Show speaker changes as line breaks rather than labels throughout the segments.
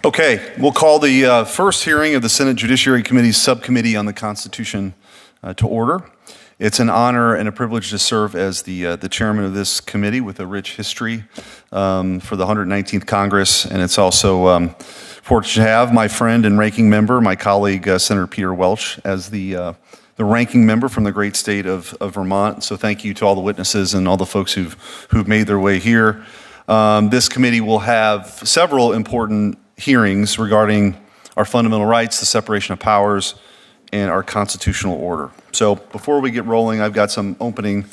Okay, we'll call the first hearing of the Senate Judiciary Committee's Subcommittee on the Constitution to order. It's an honor and a privilege to serve as the chairman of this committee with a rich history for the 119th Congress, and it's also fortunate to have my friend and ranking member, my colleague Senator Peter Welch, as the ranking member from the great state of Vermont. So thank you to all the witnesses and all the folks who've made their way here. This committee will have several important hearings regarding our fundamental rights, the separation of powers, and our constitutional order. So before we get rolling, I've got some opening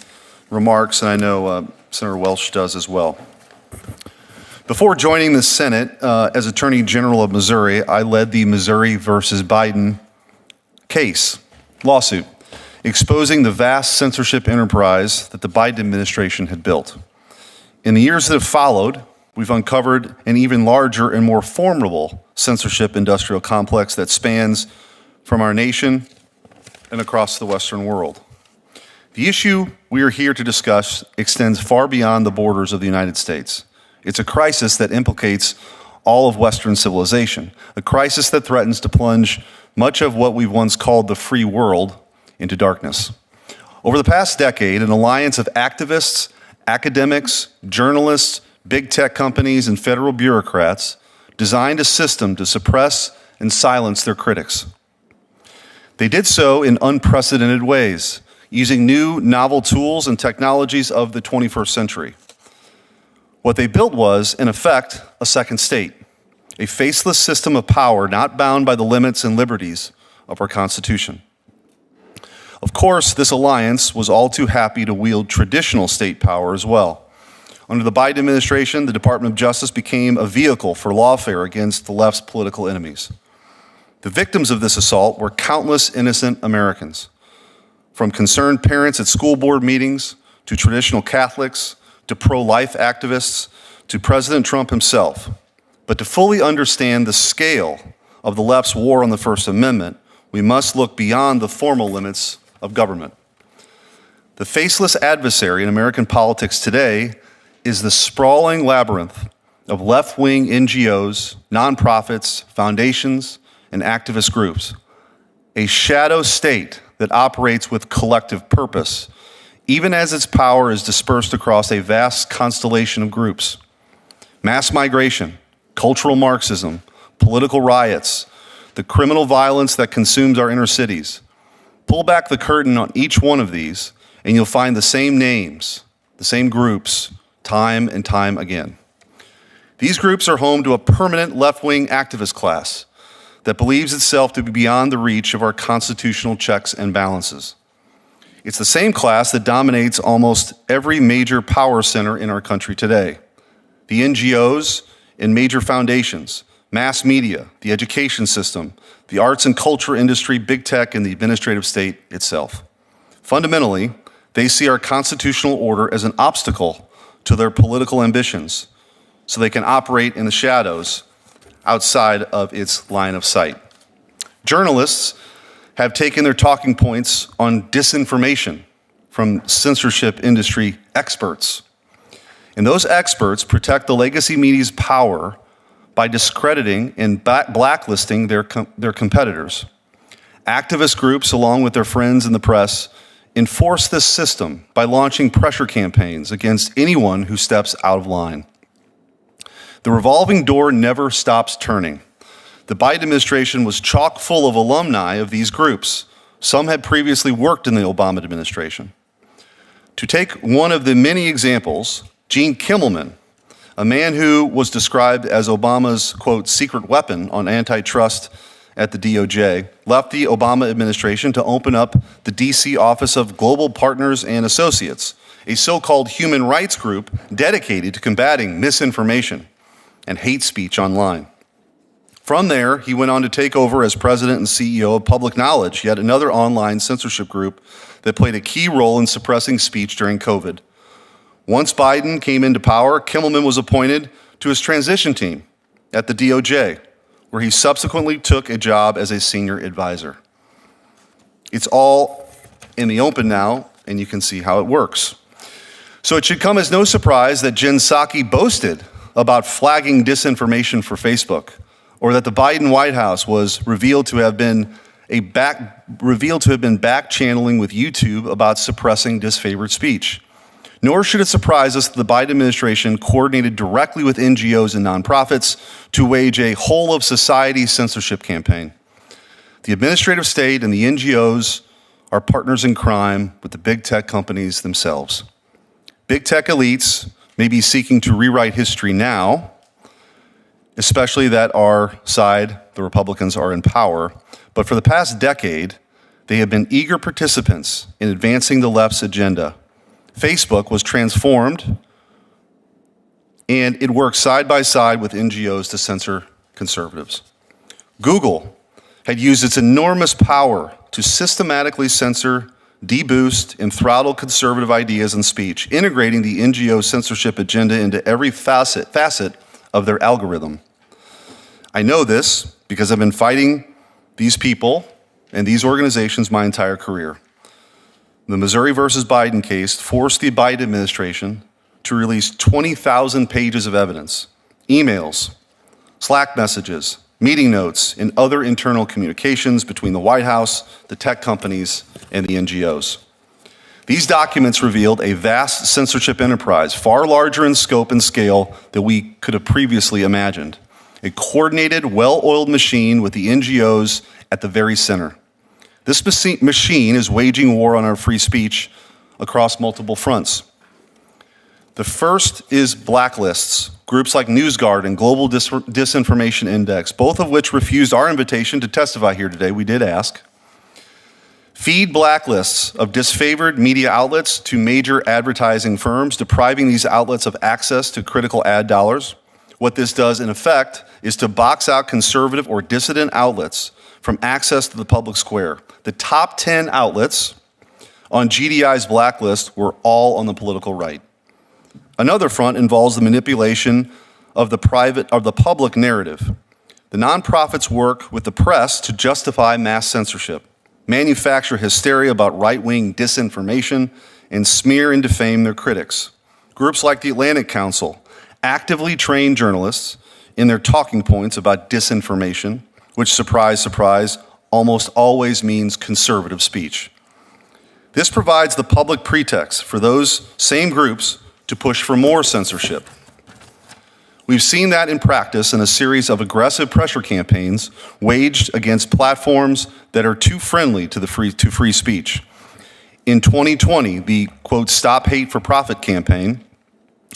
remarks, and I know Senator Welch does as well. Before joining the Senate as Attorney General of Missouri, I led the Missouri versus Biden lawsuit, exposing the vast censorship enterprise that the Biden administration had built. In the years that have followed, we've uncovered an even larger and more formidable censorship industrial complex that spans from our nation and across the Western world. The issue we are here to discuss extends far beyond the borders of the United States. It's a crisis that implicates all of Western civilization, a crisis that threatens to plunge much of what we've once called the free world into darkness. Over the past decade, an alliance of activists, academics, journalists, big tech companies, and federal bureaucrats designed a system to suppress and silence their critics. They did so in unprecedented ways, using new, novel tools and technologies of the 21st century. What they built was, in effect, a second state, a faceless system of power not bound by the limits and liberties of our Constitution. Of course, this alliance was all too happy to wield traditional state power as well. Under the Biden administration, the Department of Justice became a vehicle for lawfare against the left's political enemies. The victims of this assault were countless innocent Americans, from concerned parents at school board meetings, to traditional Catholics, to pro-life activists, to President Trump himself. But to fully understand the scale of the left's war on the First Amendment, we must look beyond the formal limits of government. The faceless adversary in American politics today is the sprawling labyrinth of left-wing NGOs, nonprofits, foundations, and activist groups, a shadow state that operates with collective purpose, even as its power is dispersed across a vast constellation of groups. Mass migration, cultural Marxism, political riots, the criminal violence that consumes our inner cities. Pull back the curtain on each one of these, and you'll find the same names, the same groups, time and time again. These groups are home to a permanent left-wing activist class that believes itself to be beyond the reach of our constitutional checks and balances. It's the same class that dominates almost every major power center in our country today. The NGOs and major foundations, mass media, the education system, the arts and culture industry, big tech, and the administrative state itself. Fundamentally, they see our constitutional order as an obstacle to their political ambitions, so they can operate in the shadows outside of its line of sight. Journalists have taken their talking points on disinformation from censorship industry experts. And those experts protect the legacy media's power by discrediting and blacklisting their competitors. Activist groups, along with their friends in the press, enforce this system by launching pressure campaigns against anyone who steps out of line. The revolving door never stops turning. The Biden administration was chock full of alumni of these groups. Some had previously worked in the Obama administration. To take one of the many examples, Gene Kimmelman, a man who was described as Obama's, quote, secret weapon on antitrust at the DOJ, left the Obama administration to open up the DC Office of Global Partners and Associates, a so-called human rights group dedicated to combating misinformation and hate speech online. From there, he went on to take over as president and CEO of Public Knowledge, yet another online censorship group that played a key role in suppressing speech during COVID. Once Biden came into power, Kimmelman was appointed to his transition team at the DOJ, where he subsequently took a job as a senior advisor. It's all in the open now, and you can see how it works. So it should come as no surprise that Jen Psaki boasted about flagging disinformation for Facebook, or that the Biden White House was revealed to have been back channeling with YouTube about suppressing disfavored speech. Nor should it surprise us that the Biden administration coordinated directly with NGOs and nonprofits to wage a whole of society censorship campaign. The administrative state and the NGOs are partners in crime with the big tech companies themselves. Big tech elites may be seeking to rewrite history now, especially that our side, the Republicans, are in power. But for the past decade, they have been eager participants in advancing the left's agenda. Facebook was transformed, and it works side by side with NGOs to censor conservatives. Google had used its enormous power to systematically censor, deboost, and throttle conservative ideas and speech, integrating the NGO censorship agenda into every facet of their algorithm. I know this because I've been fighting these people and these organizations my entire career. The Missouri versus Biden case forced the Biden administration to release 20,000 pages of evidence, emails, Slack messages, meeting notes, and other internal communications between the White House, the tech companies, and the NGOs. These documents revealed a vast censorship enterprise, far larger in scope and scale than we could have previously imagined. A coordinated, well-oiled machine with the NGOs at the very center. This machine is waging war on our free speech across multiple fronts. The first is blacklists, groups like NewsGuard and Global Disinformation Index, both of which refused our invitation to testify here today. We did ask. Feed blacklists of disfavored media outlets to major advertising firms, depriving these outlets of access to critical ad dollars. What this does, in effect, is to box out conservative or dissident outlets from access to the public square. The top 10 outlets on GDI's blacklist were all on the political right. Another front involves the manipulation of the public narrative. The nonprofits work with the press to justify mass censorship, manufacture hysteria about right-wing disinformation, and smear and defame their critics. Groups like the Atlantic Council actively train journalists in their talking points about disinformation, which, surprise, surprise, almost always means conservative speech. This provides the public pretext for those same groups to push for more censorship. We've seen that in practice in a series of aggressive pressure campaigns waged against platforms that are too friendly to free speech. In 2020, the, quote, Stop Hate for Profit campaign,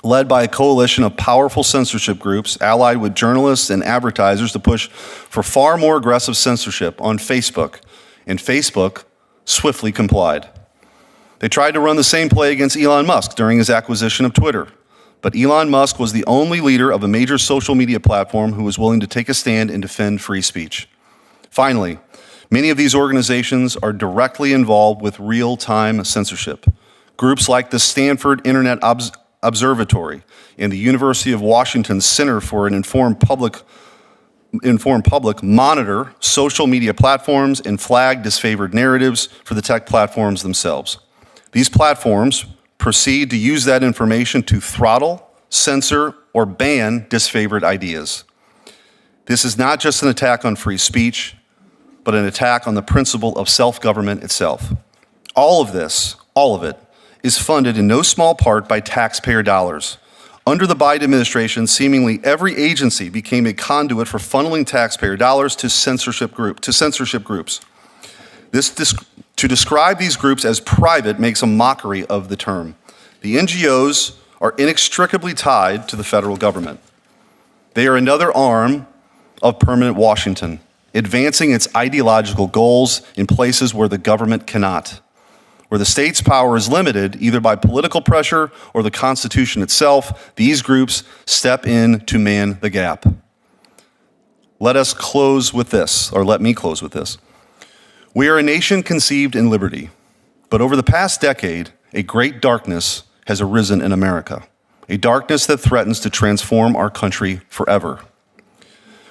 led by a coalition of powerful censorship groups allied with journalists and advertisers to push for far more aggressive censorship on Facebook, and Facebook swiftly complied. They tried to run the same play against Elon Musk during his acquisition of Twitter, but Elon Musk was the only leader of a major social media platform who was willing to take a stand and defend free speech. Finally, many of these organizations are directly involved with real-time censorship. Groups like the Stanford Internet Observatory and the University of Washington's Center for an Informed Public monitor social media platforms and flag disfavored narratives for the tech platforms themselves. These platforms proceed to use that information to throttle, censor, or ban disfavored ideas. This is not just an attack on free speech, but an attack on the principle of self-government itself. All of it, is funded in no small part by taxpayer dollars. Under the Biden administration, seemingly every agency became a conduit for funneling taxpayer dollars to censorship groups. To describe these groups as private makes a mockery of the term. The NGOs are inextricably tied to the federal government. They are another arm of permanent Washington, advancing its ideological goals in places where the government cannot. Where the state's power is limited, either by political pressure or the Constitution itself, these groups step in to man the gap. Let me close with this. We are a nation conceived in liberty, but over the past decade, a great darkness has arisen in America, a darkness that threatens to transform our country forever.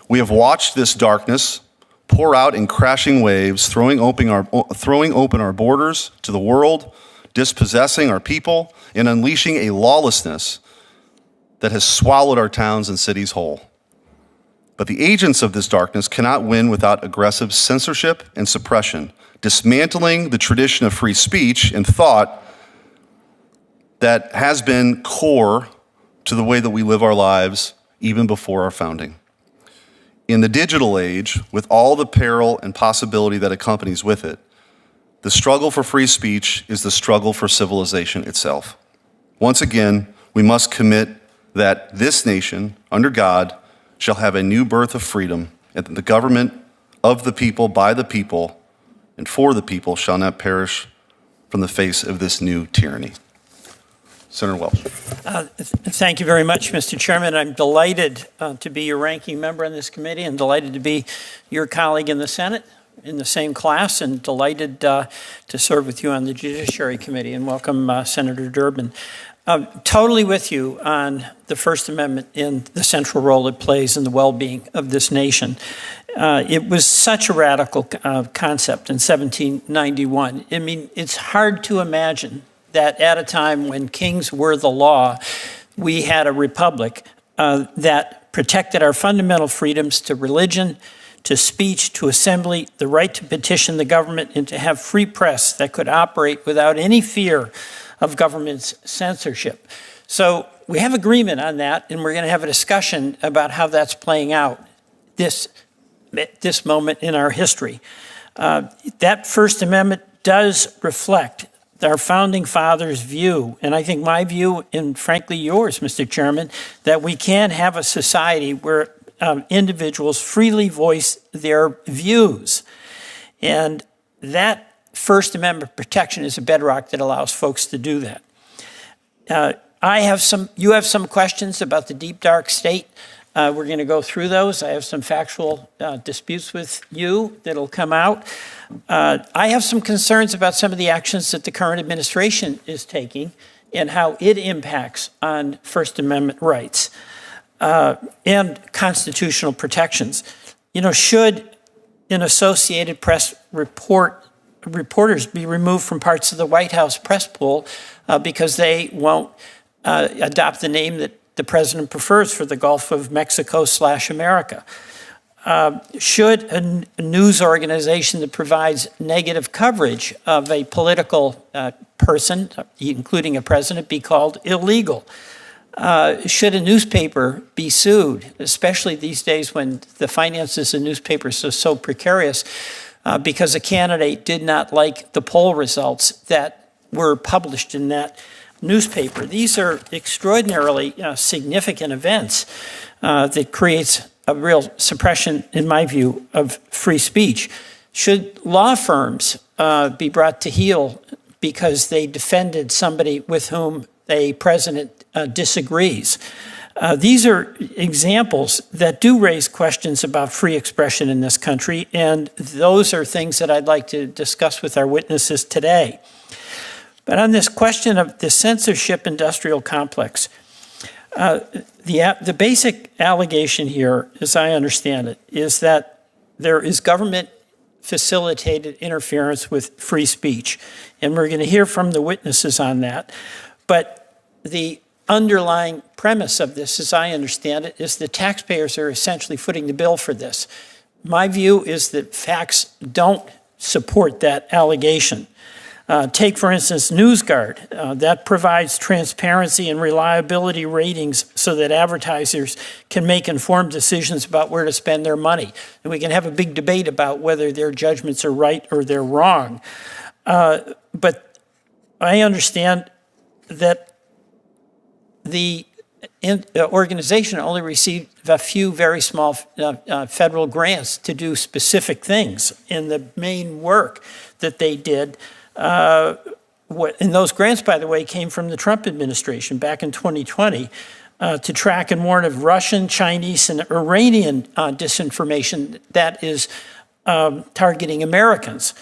We have watched this darkness pour out in crashing waves, throwing open our borders to the world, dispossessing our people, and unleashing a lawlessness that has swallowed our towns and cities whole. But the agents of this darkness cannot win without aggressive censorship and suppression, dismantling the tradition of free speech and thought that has been core to the way that we live our lives even before our founding. In the digital age, with all the peril and possibility that accompanies with it, the struggle for free speech is the struggle for civilization itself. Once again, we must commit that this nation, under God, shall have a new birth of freedom, and that the government of the people, by the people, and for the people shall not perish from the face of this new tyranny. Senator Welch.
Thank you very much, Mr. Chairman. I'm delighted to be your ranking member on this committee and delighted to be your colleague in the Senate in the same class, and delighted to serve with you on the Judiciary Committee. And welcome, Senator Durbin. Totally with you on the First Amendment and the central role it plays in the well-being of this nation. It was such a radical concept in 1791. I mean, it's hard to imagine that at a time when kings were the law, we had a republic that protected our fundamental freedoms to religion, to speech, to assembly, the right to petition the government, and to have free press that could operate without any fear of government's censorship. So we have agreement on that, and we're going to have a discussion about how that's playing out this moment in our history. That First Amendment does reflect our founding fathers' view, and I think my view, and frankly yours, Mr. Chairman, that we can have a society where individuals freely voice their views. And that First Amendment protection is a bedrock that allows folks to do that. You have some questions about the deep, dark state. We're going to go through those. I have some factual disputes with you that'll come out. I have some concerns about some of the actions that the current administration is taking and how it impacts on First Amendment rights and constitutional protections. You know, should an Associated Press reporters be removed from parts of the White House press pool because they won't adopt the name that the president prefers for the Gulf of Mexico/America? Should a news organization that provides negative coverage of a political person, including a president, be called illegal? Should a newspaper be sued, especially these days when the finances of newspapers are so precarious, because a candidate did not like the poll results that were published in that newspaper? These are extraordinarily significant events that creates a real suppression, in my view, of free speech. Should law firms be brought to heel because they defended somebody with whom a president disagrees? These are examples that do raise questions about free expression in this country, and those are things that I'd like to discuss with our witnesses today. But on this question of the censorship industrial complex, the basic allegation here, as I understand it, is that there is government-facilitated interference with free speech. And we're going to hear from the witnesses on that. But the underlying premise of this, as I understand it, is the taxpayers are essentially footing the bill for this. My view is that facts don't support that allegation. Take, for instance, NewsGuard. That provides transparency and reliability ratings so that advertisers can make informed decisions about where to spend their money. And we can have a big debate about whether their judgments are right or they're wrong. But I understand that the organization only received a few very small federal grants to do specific things. And the main work that they did, and those grants, by the way, came from the Trump administration back in 2020 to track and warn of Russian, Chinese, and Iranian disinformation that is targeting Americans,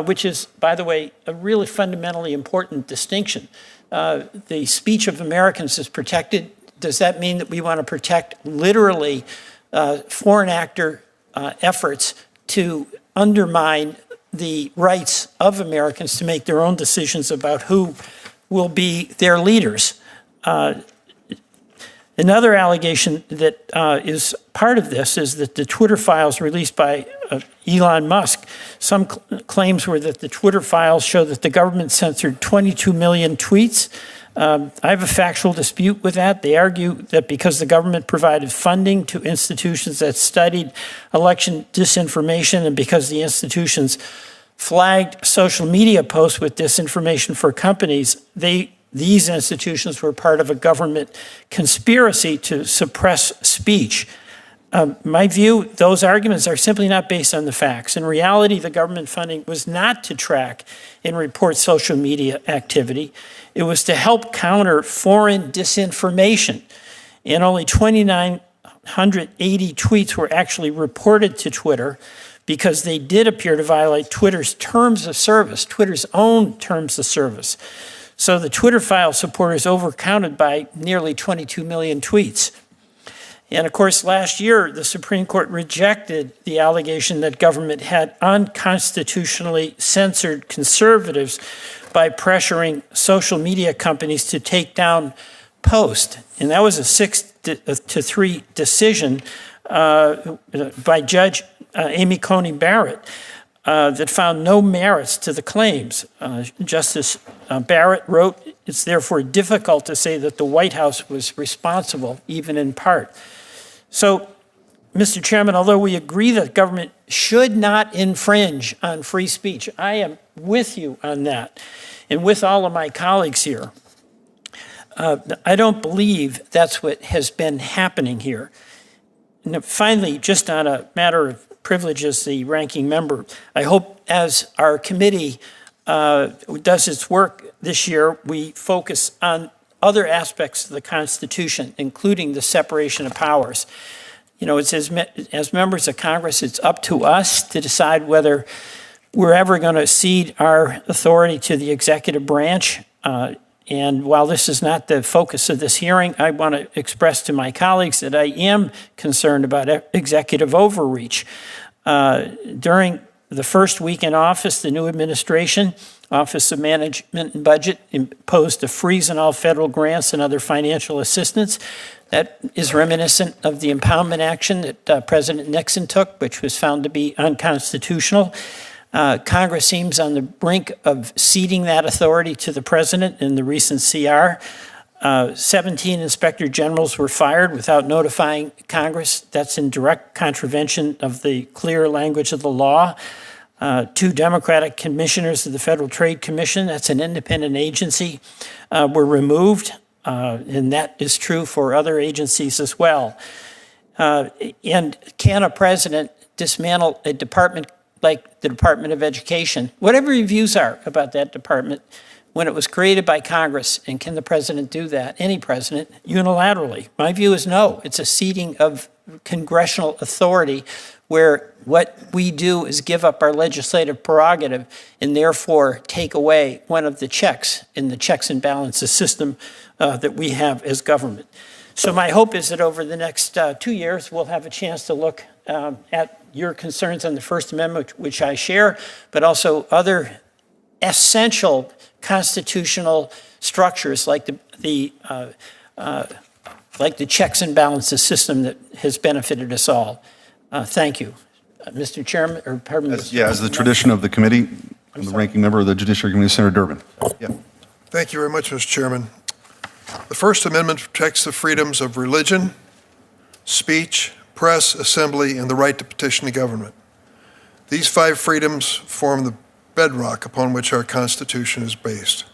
which is, by the way, a really fundamentally important distinction. The speech of Americans is protected. Does that mean that we want to protect literally foreign actor efforts to undermine the rights of Americans to make their own decisions about who will be their leaders? Another allegation that is part of this is that the Twitter files released by Elon Musk, some claims were that the Twitter files show that the government censored 22 million tweets. I have a factual dispute with that. They argue that because the government provided funding to institutions that studied election disinformation and because the institutions flagged social media posts with disinformation for companies, these institutions were part of a government conspiracy to suppress speech. My view, those arguments are simply not based on the facts. In reality, the government funding was not to track and report social media activity. It was to help counter foreign disinformation. And only 2,980 tweets were actually reported to Twitter because they did appear to violate Twitter's terms of service, Twitter's own terms of service. So the Twitter file supporters overcounted by nearly 22 million tweets. And of course, last year, the Supreme Court rejected the allegation that government had unconstitutionally censored conservatives by pressuring social media companies to take down posts. And that was a 6-3 decision by Judge Amy Coney Barrett that found no merits to the claims. Justice Barrett wrote, "It's therefore difficult to say that the White House was responsible, even in part." So, Mr. Chairman, although we agree that government should not infringe on free speech, I am with you on that, and with all of my colleagues here. I don't believe that's what has been happening here. And finally, just on a matter of privilege as the ranking member, I hope as our committee does its work this year, we focus on other aspects of the Constitution, including the separation of powers. You know, it's as members of Congress, it's up to us to decide whether we're ever going to cede our authority to the executive branch. And while this is not the focus of this hearing, I want to express to my colleagues that I am concerned about executive overreach. During the first week in office, the new administration, Office of Management and Budget, imposed a freeze on all federal grants and other financial assistance. That is reminiscent of the impoundment action that President Nixon took, which was found to be unconstitutional. Congress seems on the brink of ceding that authority to the president in the recent CR. 17 inspector generals were fired without notifying Congress. That's in direct contravention of the clear language of the law. 2 Democratic commissioners of the Federal Trade Commission, that's an independent agency, were removed, and that is true for other agencies as well. And can a president dismantle a department like the Department of Education, whatever your views are about that department, when it was created by Congress, and can the president do that, any president, unilaterally? My view is no. It's a ceding of congressional authority where what we do is give up our legislative prerogative and therefore take away one of the checks in the checks and balances system that we have as government. So my hope is that over the next 2 years, we'll have a chance to look at your concerns on the First Amendment, which I share, but also other essential constitutional structures like the checks and balances system that has benefited us all. Thank you, Mr. Chairman, or pardon me.
As the tradition of the committee, I'm the ranking member of the Judiciary Committee, Senator Durbin. Yeah.
Thank you very much, Mr. Chairman. The First Amendment protects the freedoms of religion, speech, press, assembly, and the right to petition the government. These 5 freedoms form the bedrock upon which our Constitution is based.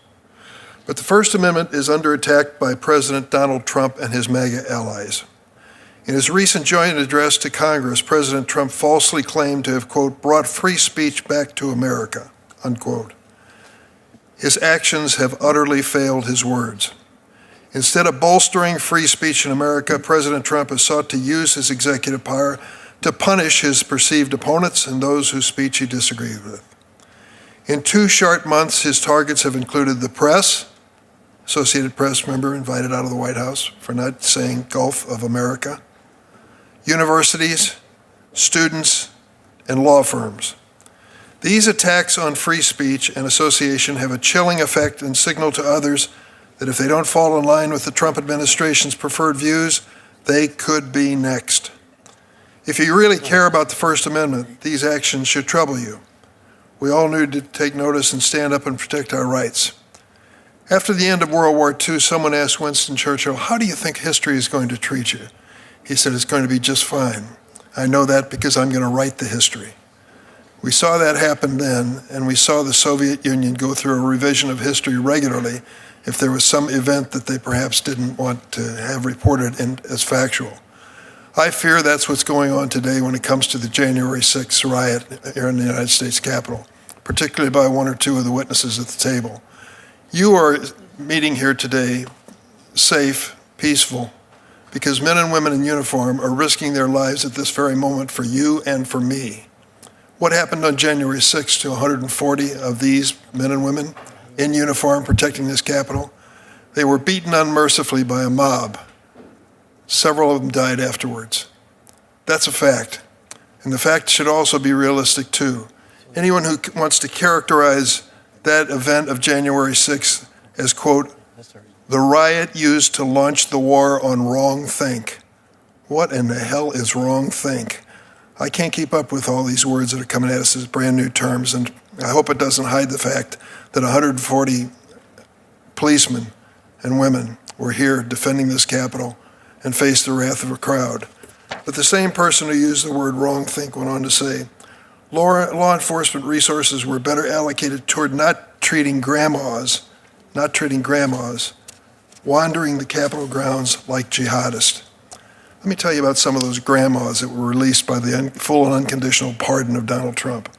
But the First Amendment is under attack by President Donald Trump and his MAGA allies. In his recent joint address to Congress, President Trump falsely claimed to have, quote, brought free speech back to America, unquote. His actions have utterly failed his words. Instead of bolstering free speech in America, President Trump has sought to use his executive power to punish his perceived opponents and those whose speech he disagreed with. In 2 short months, his targets have included the press, Associated Press member invited out of the White House for not saying Gulf of America, universities, students, and law firms. These attacks on free speech and association have a chilling effect and signal to others that if they don't fall in line with the Trump administration's preferred views, they could be next. If you really care about the First Amendment, these actions should trouble you. We all need to take notice and stand up and protect our rights. After the end of World War II, someone asked Winston Churchill, "How do you think history is going to treat you?" He said, "It's going to be just fine. I know that because I'm going to write the history." We saw that happen then, and we saw the Soviet Union go through a revision of history regularly if there was some event that they perhaps didn't want to have reported as factual. I fear that's what's going on today when it comes to the January 6th riot here in the United States Capitol, particularly by one or two of the witnesses at the table. You are meeting here today safe, peaceful, because men and women in uniform are risking their lives at this very moment for you and for me. What happened on January 6th to 140 of these men and women in uniform protecting this Capitol? They were beaten unmercifully by a mob. Several of them died afterwards. That's a fact. And the fact should also be realistic too. Anyone who wants to characterize that event of January 6th as, quote, the riot used to launch the war on wrongthink. What in the hell is wrongthink? I can't keep up with all these words that are coming at us as brand new terms, and I hope it doesn't hide the fact that 140 policemen and women were here defending this Capitol and faced the wrath of a crowd. But the same person who used the word wrongthink went on to say, law enforcement resources were better allocated toward not treating grandmas wandering the Capitol grounds like jihadists. Let me tell you about some of those grandmas that were released by the full and unconditional pardon of Donald Trump.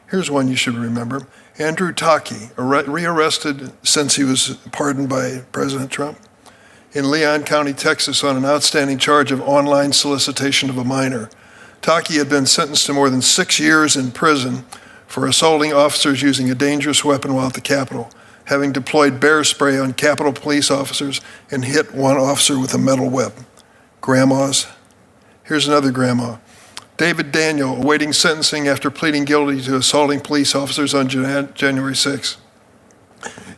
Here's one you should remember. Andrew Taki, rearrested since he was pardoned by President Trump in Leon County, Texas, on an outstanding charge of online solicitation of a minor. Taki had been sentenced to more than 6 years in prison for assaulting officers using a dangerous weapon while at the Capitol, having deployed bear spray on Capitol police officers and hit one officer with a metal whip. Grandmas. Here's another grandma. David Daniel, awaiting sentencing after pleading guilty to assaulting police officers on January 6th.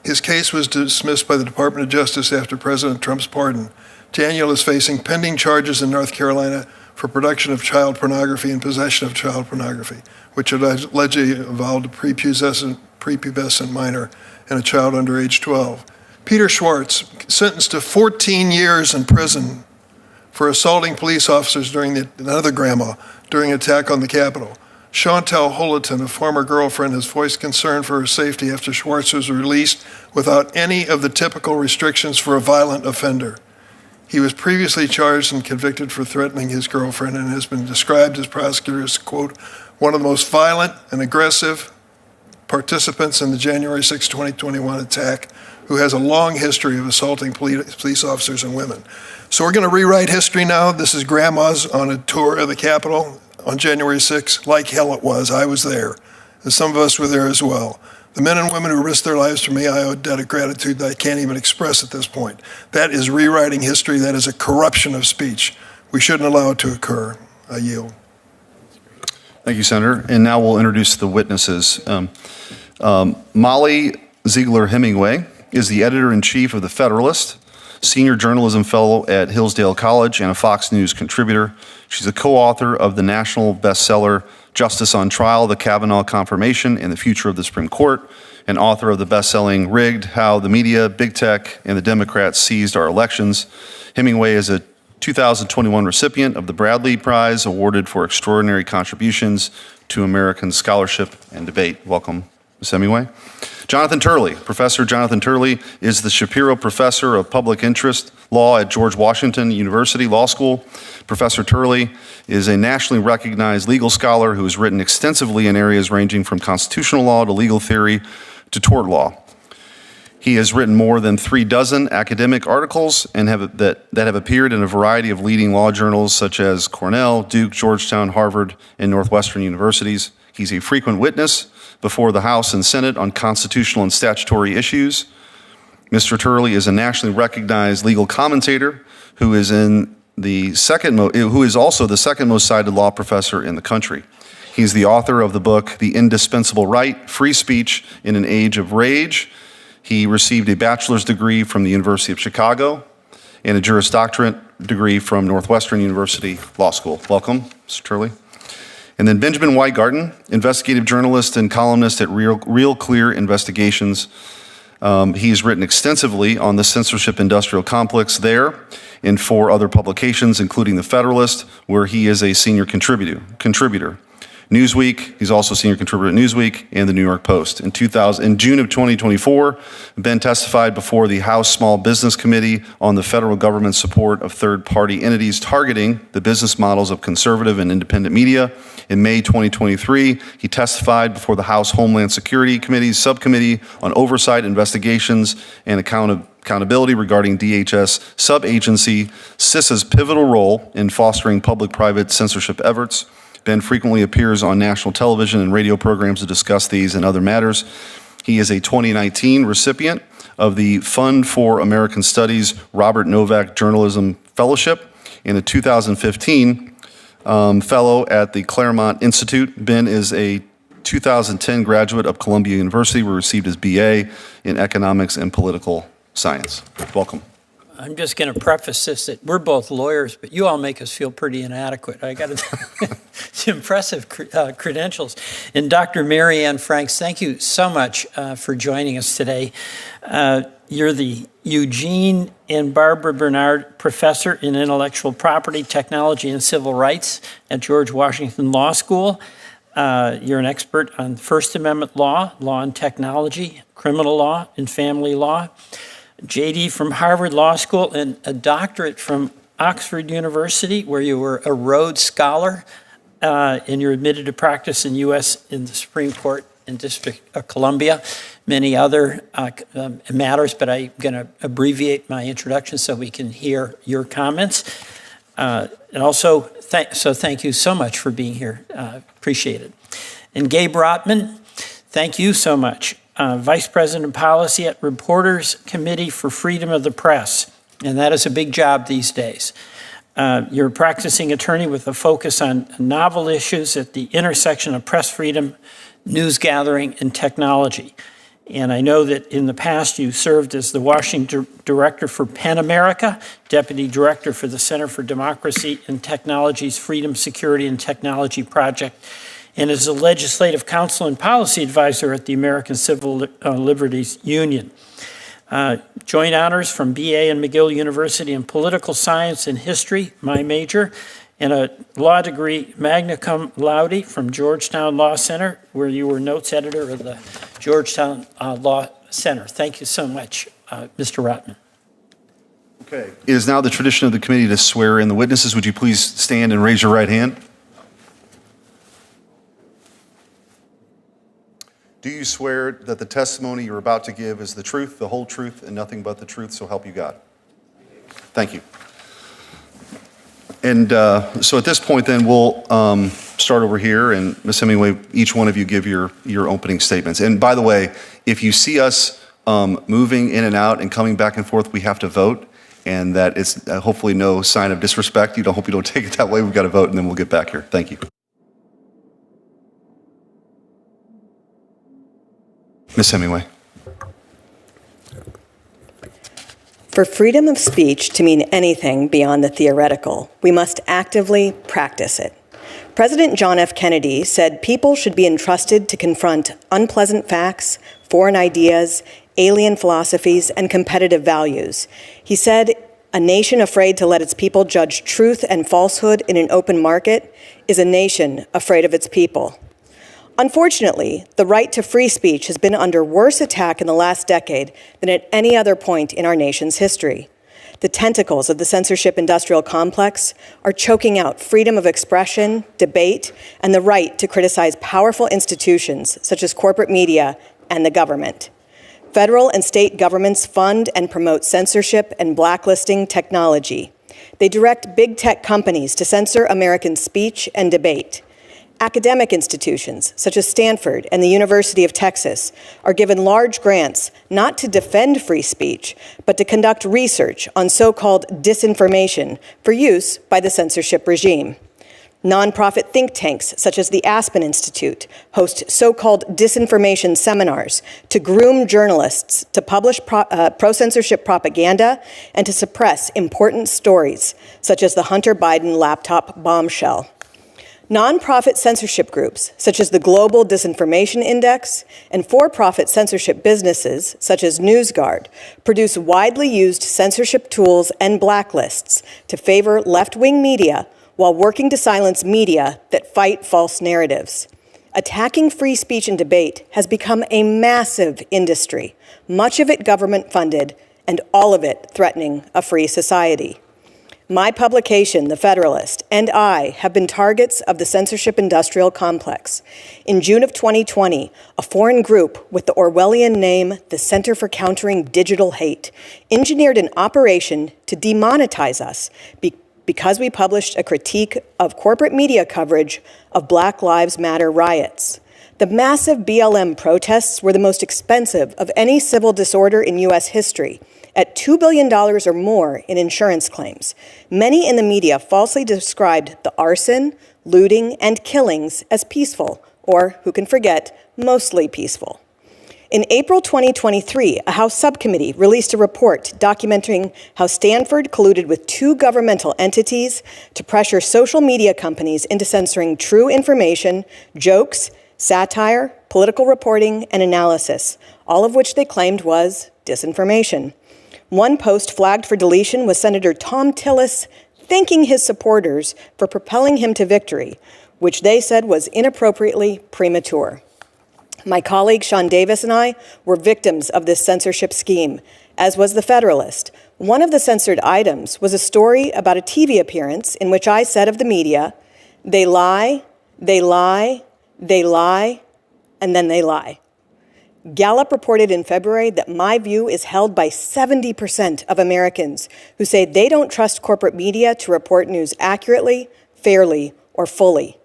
His case was dismissed by the Department of Justice after President Trump's pardon. Daniel is facing pending charges in North Carolina for production of child pornography and possession of child pornography, which allegedly involved a prepubescent minor and a child under age 12. Peter Schwartz, sentenced to 14 years in prison for assaulting police officers during another grandma during an attack on the Capitol. Chantel Holliton, a former girlfriend, has voiced concern for her safety after Schwartz was released without any of the typical restrictions for a violent offender. He was previously charged and convicted for threatening his girlfriend and has been described as prosecutors, quote, one of the most violent and aggressive participants in the January 6, 2021 attack, who has a long history of assaulting police officers and women. So we're going to rewrite history now. This is grandmas on a tour of the Capitol on January 6th. Like hell it was. I was there. And some of us were there as well. The men and women who risked their lives for me, I owe a debt of gratitude that I can't even express at this point. That is rewriting history. That is a corruption of speech. We shouldn't allow it to occur. I yield.
Thank you, Senator. And now we'll introduce the witnesses. Molly Ziegler Hemingway is the editor-in-chief of The Federalist, senior journalism fellow at Hillsdale College, and a Fox News contributor. She's a co-author of the national bestseller Justice on Trial, The Kavanaugh Confirmation and the Future of the Supreme Court, and author of the best-selling Rigged, How the Media, Big Tech, and the Democrats Seized Our Elections. Hemingway is a 2021 recipient of the Bradley Prize, awarded for extraordinary contributions to American scholarship and debate. Welcome, Ms. Hemingway. Jonathan Turley. Professor Jonathan Turley is the Shapiro Professor of Public Interest Law at George Washington University Law School. Professor Turley is a nationally recognized legal scholar who has written extensively in areas ranging from constitutional law to legal theory to tort law. He has written more than 36 academic articles and that have appeared in a variety of leading law journals such as Cornell, Duke, Georgetown, Harvard, and Northwestern universities. He's a frequent witness before the House and Senate on constitutional and statutory issues. Mr. Turley is a nationally recognized legal commentator who is also the second most cited law professor in the country. He's the author of the book, The Indispensable Right, Free Speech in an Age of Rage, He received a bachelor's degree from the University of Chicago and a Juris Doctorate degree from Northwestern University Law School. Welcome, Mr. Turley. And then Benjamin Weigarten, investigative journalist and columnist at Real Clear Investigations. He's written extensively on the censorship industrial complex there and 4 other publications, including The Federalist, where he is a senior contributor. Newsweek, he's also senior contributor at Newsweek and the New York Post. In June of 2024, Ben testified before the House Small Business Committee on the federal government's support of third-party entities targeting the business models of conservative and independent media. In May 2023, he testified before the House Homeland Security Committee's Subcommittee on Oversight, Investigations, and Accountability regarding DHS sub-agency CISA's pivotal role in fostering public-private censorship efforts. Ben frequently appears on national television and radio programs to discuss these and other matters. He is a 2019 recipient of the Fund for American Studies Robert Novak Journalism Fellowship and a 2015 fellow at the Claremont Institute. Ben is a 2010 graduate of Columbia University, where he received his BA in Economics and Political Science. Welcome.
I'm just going to preface this that we're both lawyers, but you all make us feel pretty inadequate. I got to it's impressive credentials. And Dr. Mary Ann Franks, thank you so much for joining us today. You're the Eugene and Barbara Bernard Professor in Intellectual Property, Technology, and Civil Rights at George Washington Law School. You're an expert on First Amendment law, law and technology, criminal law, and family law. JD from Harvard Law School and a doctorate from Oxford University, where you were a Rhodes Scholar, and you're admitted to practice in U.S. in the Supreme Court in District of Columbia, many other matters, but I'm going to abbreviate my introduction so we can hear your comments. And also, thank you so much for being here. Appreciate it. And Gabe Rotman, thank you so much. Vice President of Policy at Reporters Committee for Freedom of the Press, and that is a big job these days. You're a practicing attorney with a focus on novel issues at the intersection of press freedom, news gathering, and technology. And I know that in the past you served as the Washington Director for PEN America, Deputy Director for the Center for Democracy and Technology's Freedom, Security, and Technology Project, and is a legislative counsel and policy advisor at the American Civil Liberties Union. Joint honors from BA and McGill University in political science and history, my major, and a law degree magna cum laude from Georgetown Law Center, where you were notes editor of the Georgetown Law Center. Thank you so much, Mr. Rotman.
Okay. It is now the tradition of the committee to swear in the witnesses. Would you please stand and raise your right hand? Do you swear that the testimony you're about to give is the truth, the whole truth, and nothing but the truth, so help you God? Thank you. And so at this point then, we'll start over here, and Ms. Hemingway, each one of you give your opening statements. And by the way, if you see us moving in and out and coming back and forth, we have to vote, and that is hopefully no sign of disrespect. Hope you don't take it that way. We've got to vote, and then we'll get back here. Thank you. Ms. Hemingway.
For freedom of speech to mean anything beyond the theoretical, we must actively practice it. President John F. Kennedy said people should be entrusted to confront unpleasant facts, foreign ideas, alien philosophies, and competitive values. He said, "A nation afraid to let its people judge truth and falsehood in an open market is a nation afraid of its people." Unfortunately, the right to free speech has been under worse attack in the last decade than at any other point in our nation's history. The tentacles of the censorship industrial complex are choking out freedom of expression, debate, and the right to criticize powerful institutions such as corporate media and the government. Federal and state governments fund and promote censorship and blacklisting technology. They direct big tech companies to censor American speech and debate. Academic institutions, such as Stanford and the University of Texas, are given large grants not to defend free speech, but to conduct research on so-called disinformation for use by the censorship regime. Nonprofit think tanks, such as the Aspen Institute, host so-called disinformation seminars to groom journalists to publish pro-censorship propaganda and to suppress important stories, such as the Hunter Biden laptop bombshell. Nonprofit censorship groups, such as the Global Disinformation Index, and for-profit censorship businesses, such as NewsGuard, produce widely used censorship tools and blacklists to favor left-wing media while working to silence media that fight false narratives. Attacking free speech and debate has become a massive industry, much of it government-funded, and all of it threatening a free society. My publication, The Federalist, and I have been targets of the censorship industrial complex. In June of 2020, a foreign group with the Orwellian name, the Center for Countering Digital Hate, engineered an operation to demonetize us because we published a critique of corporate media coverage of Black Lives Matter riots. The massive BLM protests were the most expensive of any civil disorder in U.S. history, at $2 billion or more in insurance claims. Many in the media falsely described the arson, looting, and killings as peaceful, or, who can forget, mostly peaceful. In April 2023, a House subcommittee released a report documenting how Stanford colluded with 2 governmental entities to pressure social media companies into censoring true information, jokes, satire, political reporting, and analysis, all of which they claimed was disinformation. One post flagged for deletion was Senator Tom Tillis thanking his supporters for propelling him to victory, which they said was inappropriately premature. My colleague Sean Davis and I were victims of this censorship scheme, as was The Federalist. One of the censored items was a story about a TV appearance in which I said of the media, they lie, they lie, they lie, and then they lie. Gallup reported in February that my view is held by 70% of Americans who say they don't trust corporate media to report news accurately, fairly, or fully.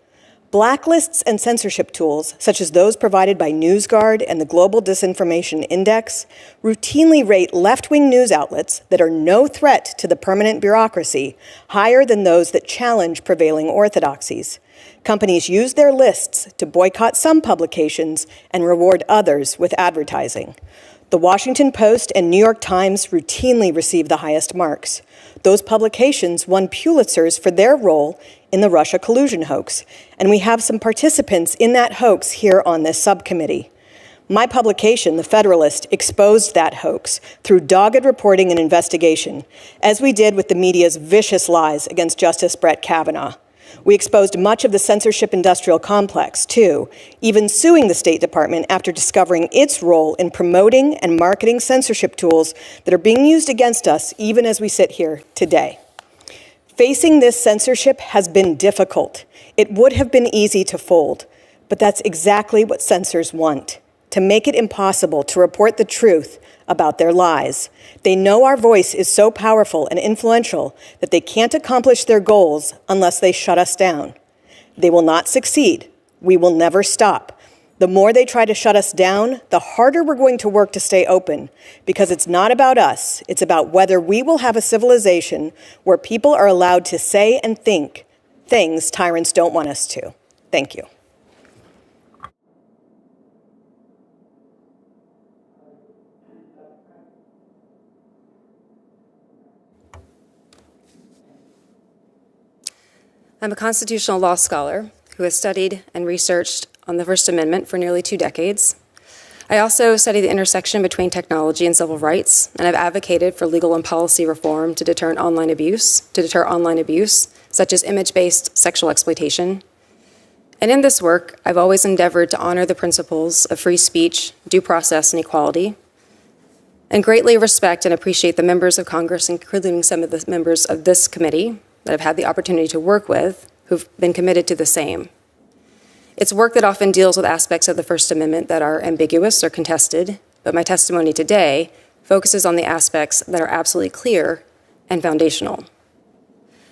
Blacklists and censorship tools, such as those provided by NewsGuard and the Global Disinformation Index, routinely rate left-wing news outlets that are no threat to the permanent bureaucracy higher than those that challenge prevailing orthodoxies. Companies use their lists to boycott some publications and reward others with advertising. The Washington Post and New York Times routinely receive the highest marks. Those publications won Pulitzers for their role in the Russia collusion hoax, and we have some participants in that hoax here on this subcommittee. My publication, The Federalist, exposed that hoax through dogged reporting and investigation, as we did with the media's vicious lies against Justice Brett Kavanaugh. We exposed much of the censorship industrial complex, too, even suing the State Department after discovering its role in promoting and marketing censorship tools that are being used against us even as we sit here today. Facing this censorship has been difficult. It would have been easy to fold, but that's exactly what censors want, to make it impossible to report the truth about their lies. They know our voice is so powerful and influential that they can't accomplish their goals unless they shut us down. They will not succeed. We will never stop. The more they try to shut us down, the harder we're going to work to stay open, because it's not about us. It's about whether we will have a civilization where people are allowed to say and think things tyrants don't want us to. Thank you.
I'm a constitutional law scholar who has studied and researched on the First Amendment for nearly 2 decades. I also study the intersection between technology and civil rights, and I've advocated for legal and policy reform to deter online abuse, such as image-based sexual exploitation. And in this work, I've always endeavored to honor the principles of free speech, due process, and equality, and greatly respect and appreciate the members of Congress, including some of the members of this committee that I've had the opportunity to work with, who've been committed to the same. It's work that often deals with aspects of the First Amendment that are ambiguous or contested, but my testimony today focuses on the aspects that are absolutely clear and foundational.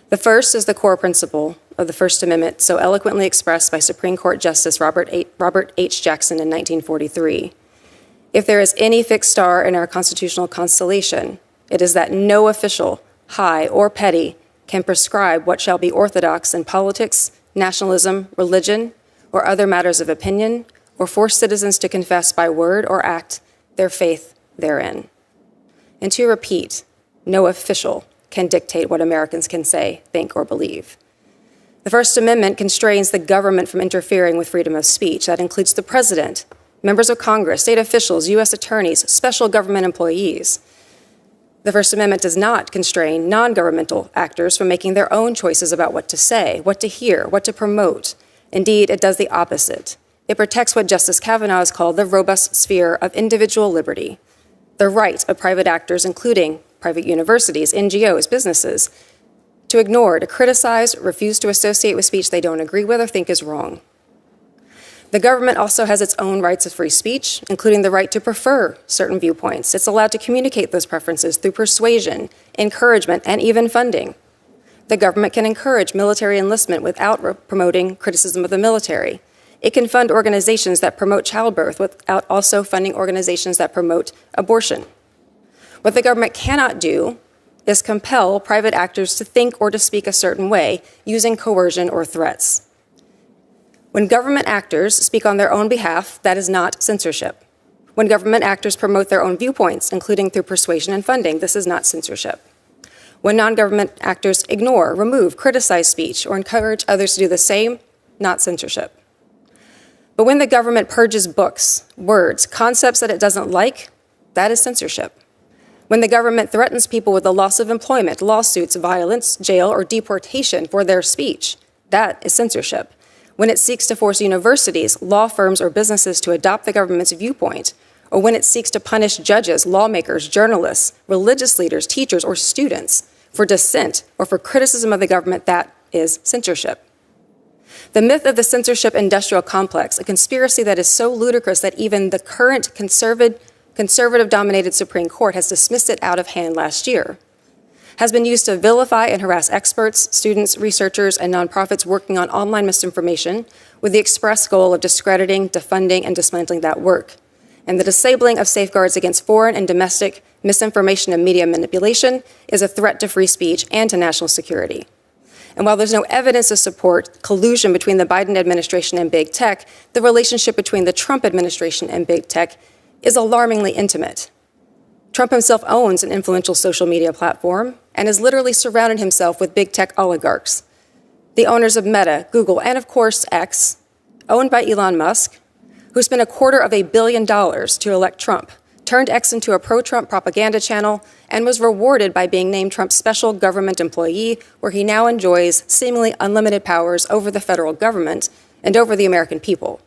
The first is the core principle of the First Amendment, so eloquently expressed by Supreme Court Justice Robert H. Jackson in 1943. If there is any fixed star in our constitutional constellation, it is that no official, high or petty, can prescribe what shall be orthodox in politics, nationalism, religion, or other matters of opinion, or force citizens to confess by word or act their faith therein. And to repeat, no official can dictate what Americans can say, think, or believe. The First Amendment constrains the government from interfering with freedom of speech. That includes the president, members of Congress, state officials, U.S. attorneys, special government employees. The First Amendment does not constrain non-governmental actors from making their own choices about what to say, what to hear, what to promote. Indeed, it does the opposite. It protects what Justice Kavanaugh has called the robust sphere of individual liberty, the right of private actors, including private universities, NGOs, businesses, to ignore, to criticize, refuse to associate with speech they don't agree with or think is wrong. The government also has its own rights of free speech, including the right to prefer certain viewpoints. It's allowed to communicate those preferences through persuasion, encouragement, and even funding. The government can encourage military enlistment without promoting criticism of the military. It can fund organizations that promote childbirth without also funding organizations that promote abortion. What the government cannot do is compel private actors to think or to speak a certain way using coercion or threats. When government actors speak on their own behalf, that is not censorship. When government actors promote their own viewpoints, including through persuasion and funding, this is not censorship. When non-government actors ignore, remove, criticize speech, or encourage others to do the same, not censorship. But when the government purges books, words, concepts that it doesn't like, that is censorship. When the government threatens people with the loss of employment, lawsuits, violence, jail, or deportation for their speech, that is censorship. When it seeks to force universities, law firms, or businesses to adopt the government's viewpoint, or when it seeks to punish judges, lawmakers, journalists, religious leaders, teachers, or students for dissent or for criticism of the government, that is censorship. The myth of the censorship industrial complex, a conspiracy that is so ludicrous that even the current conservative-dominated Supreme Court has dismissed it out of hand last year, has been used to vilify and harass experts, students, researchers, and nonprofits working on online misinformation with the express goal of discrediting, defunding, and dismantling that work, and the disabling of safeguards against foreign and domestic misinformation and media manipulation is a threat to free speech and to national security. And while there's no evidence to support collusion between the Biden administration and big tech, the relationship between the Trump administration and big tech is alarmingly intimate. Trump himself owns an influential social media platform and has literally surrounded himself with big tech oligarchs, the owners of Meta, Google, and of course X, owned by Elon Musk, who spent $250 million to elect Trump, turned X into a pro-Trump propaganda channel, and was rewarded by being named Trump's special government employee, where he now enjoys seemingly unlimited powers over the federal government and over the American people.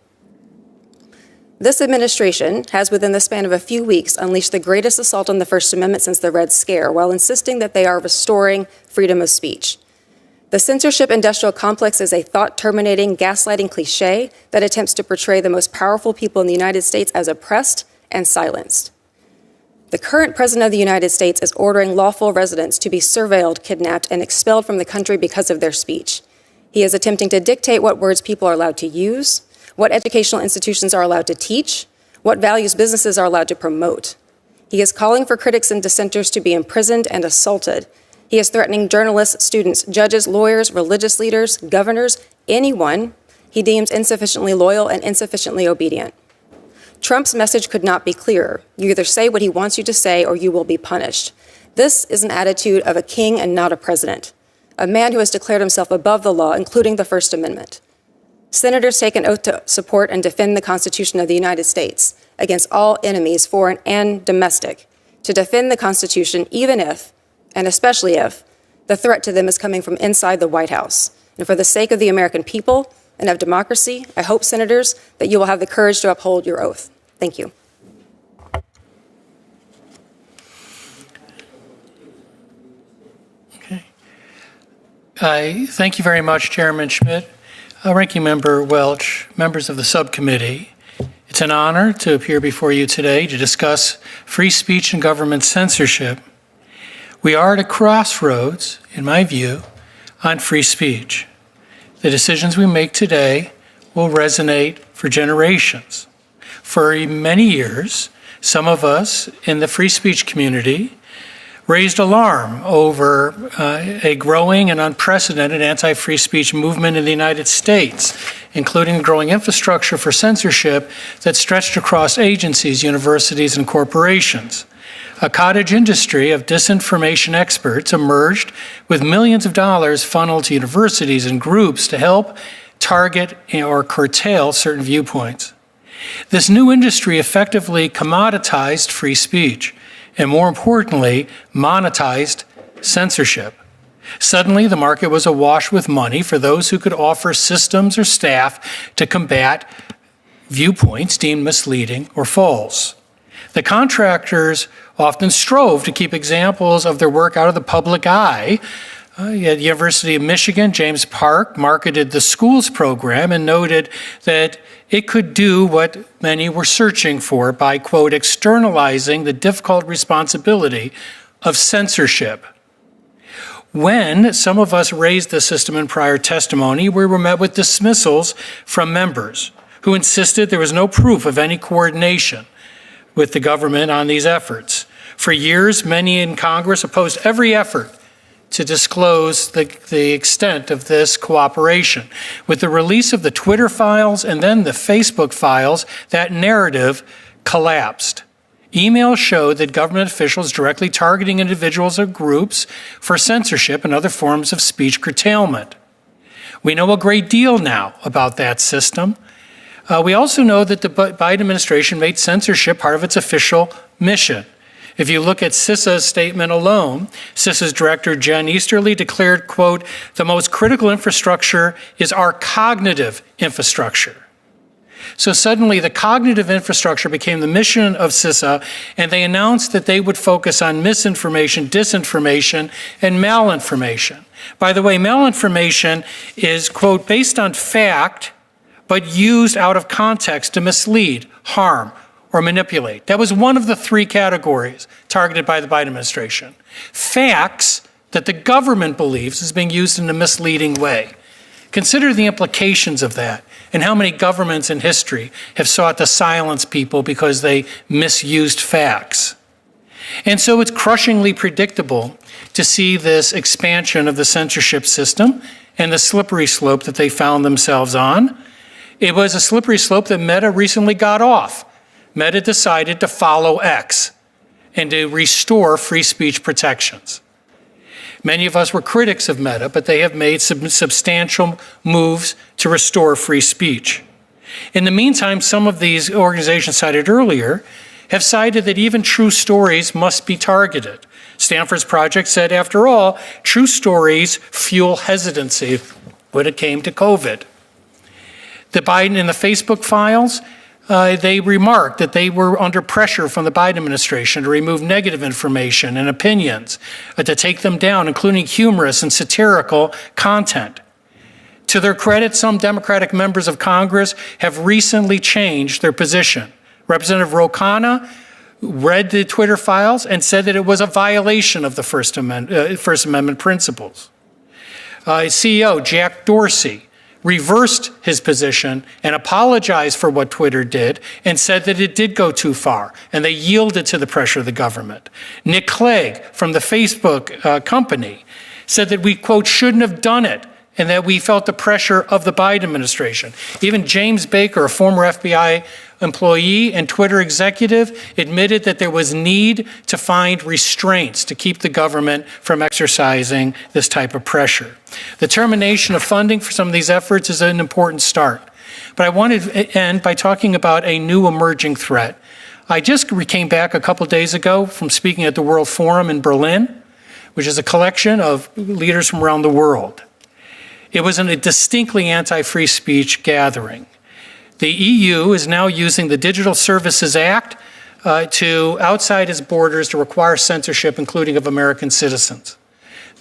This administration has, within the span of a few weeks, unleashed the greatest assault on the First Amendment since the Red Scare, while insisting that they are restoring freedom of speech. The censorship industrial complex is a thought-terminating, gaslighting cliché that attempts to portray the most powerful people in the United States as oppressed and silenced. The current president of the United States is ordering lawful residents to be surveilled, kidnapped, and expelled from the country because of their speech. He is attempting to dictate what words people are allowed to use, what educational institutions are allowed to teach, what values businesses are allowed to promote. He is calling for critics and dissenters to be imprisoned and assaulted. He is threatening journalists, students, judges, lawyers, religious leaders, governors, anyone he deems insufficiently loyal and insufficiently obedient. Trump's message could not be clearer. You either say what he wants you to say or you will be punished. This is an attitude of a king and not a president, a man who has declared himself above the law, including the First Amendment. Senators take an oath to support and defend the Constitution of the United States against all enemies, foreign and domestic, to defend the Constitution even if, and especially if, the threat to them is coming from inside the White House. And for the sake of the American people and of democracy, I hope, Senators, that you will have the courage to uphold your oath. Thank you.
Okay. I thank you very much, Chairman Schmidt, Ranking Member Welch, members of the subcommittee. It's an honor to appear before you today to discuss free speech and government censorship. We are at a crossroads, in my view, on free speech. The decisions we make today will resonate for generations. For many years, some of us in the free speech community raised alarm over a growing and unprecedented anti-free speech movement in the United States, including the growing infrastructure for censorship that stretched across agencies, universities, and corporations. A cottage industry of disinformation experts emerged with millions of dollars funneled to universities and groups to help target or curtail certain viewpoints. This new industry effectively commoditized free speech, and more importantly, monetized censorship. Suddenly, the market was awash with money for those who could offer systems or staff to combat viewpoints deemed misleading or false. The contractors often strove to keep examples of their work out of the public eye. At the University of Michigan, James Park marketed the schools program and noted that it could do what many were searching for by, quote, externalizing the difficult responsibility of censorship. When some of us raised the system in prior testimony, we were met with dismissals from members who insisted there was no proof of any coordination with the government on these efforts. For years, many in Congress opposed every effort to disclose the extent of this cooperation. With the release of the Twitter files and then the Facebook files, that narrative collapsed. Emails showed that government officials directly targeting individuals or groups for censorship and other forms of speech curtailment. We know a great deal now about that system. We also know that the Biden administration made censorship part of its official mission. If you look at CISA's statement alone, CISA's director, Jen Easterly, declared, quote, the most critical infrastructure is our cognitive infrastructure. So suddenly the cognitive infrastructure became the mission of CISA, and they announced that they would focus on misinformation, disinformation, and malinformation. By the way, malinformation is, quote, based on fact, but used out of context to mislead, harm, or manipulate. That was one of the three categories targeted by the Biden administration. Facts that the government believes is being used in a misleading way. Consider the implications of that and how many governments in history have sought to silence people because they misused facts. And so it's crushingly predictable to see this expansion of the censorship system and the slippery slope that they found themselves on. It was a slippery slope that Meta recently got off. Meta decided to follow X and to restore free speech protections. Many of us were critics of Meta, but they have made substantial moves to restore free speech. In the meantime, some of these organizations cited earlier have cited that even true stories must be targeted. Stanford's project said, after all, true stories fuel hesitancy when it came to COVID. The Biden and the Facebook files, they remarked that they were under pressure from the Biden administration to remove negative information and opinions, to take them down, including humorous and satirical content. To their credit, some Democratic members of Congress have recently changed their position. Representative Ro Khanna read the Twitter files and said that it was a violation of the First Amendment principles. CEO Jack Dorsey reversed his position and apologized for what Twitter did and said that it did go too far and they yielded to the pressure of the government. Nick Clegg from the Facebook company said that we, quote, shouldn't have done it and that we felt the pressure of the Biden administration. Even James Baker, a former FBI employee and Twitter executive, admitted that there was need to find restraints to keep the government from exercising this type of pressure. The termination of funding for some of these efforts is an important start. But I wanted to end by talking about a new emerging threat. I just came back a couple days ago from speaking at the World Forum in Berlin, which is a collection of leaders from around the world. It was a distinctly anti-free speech gathering. The EU is now using the Digital Services Act to outside its borders to require censorship, including of American citizens.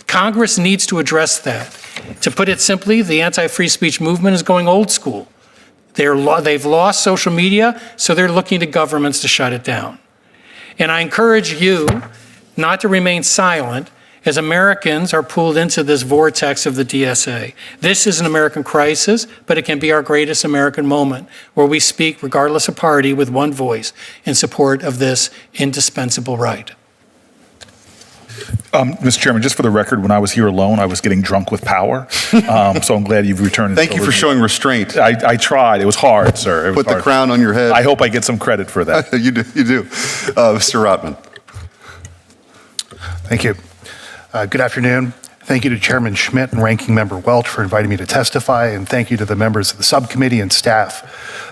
Congress needs to address that. To put it simply, the anti-free speech movement is going old school. They've lost social media, so they're looking to governments to shut it down. And I encourage you not to remain silent as Americans are pulled into this vortex of the DSA. This is an American crisis, but it can be our greatest American moment where we speak, regardless of party, with one voice in support of this indispensable right.
Mr. Chairman, just for the record, when I was here alone, I was getting drunk with power. So I'm glad you've returned.
Thank you for showing restraint.
I tried. It was hard, sir. It was
Put the
hard.
crown on your head.
I hope I get some credit for that.
You do. Mr. Rotman.
Thank you. Good afternoon. Thank you to Chairman Schmidt and Ranking Member Welch for inviting me to testify, and thank you to the members of the subcommittee and staff.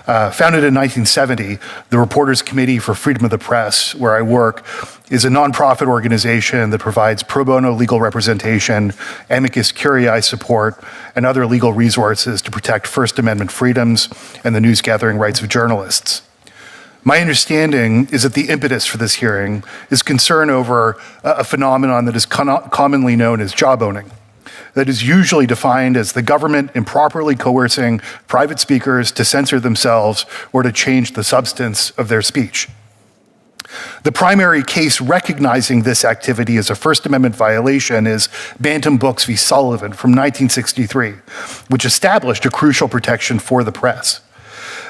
Founded in 1970, the Reporters Committee for Freedom of the Press, where I work, is a nonprofit organization that provides pro bono legal representation, amicus curiae support, and other legal resources to protect First Amendment freedoms and the news gathering rights of journalists. My understanding is that the impetus for this hearing is concern over a phenomenon that is commonly known as jawboning, that is usually defined as the government improperly coercing private speakers to censor themselves or to change the substance of their speech. The primary case recognizing this activity as a First Amendment violation is Bantam Books v. Sullivan from 1963, which established a crucial protection for the press.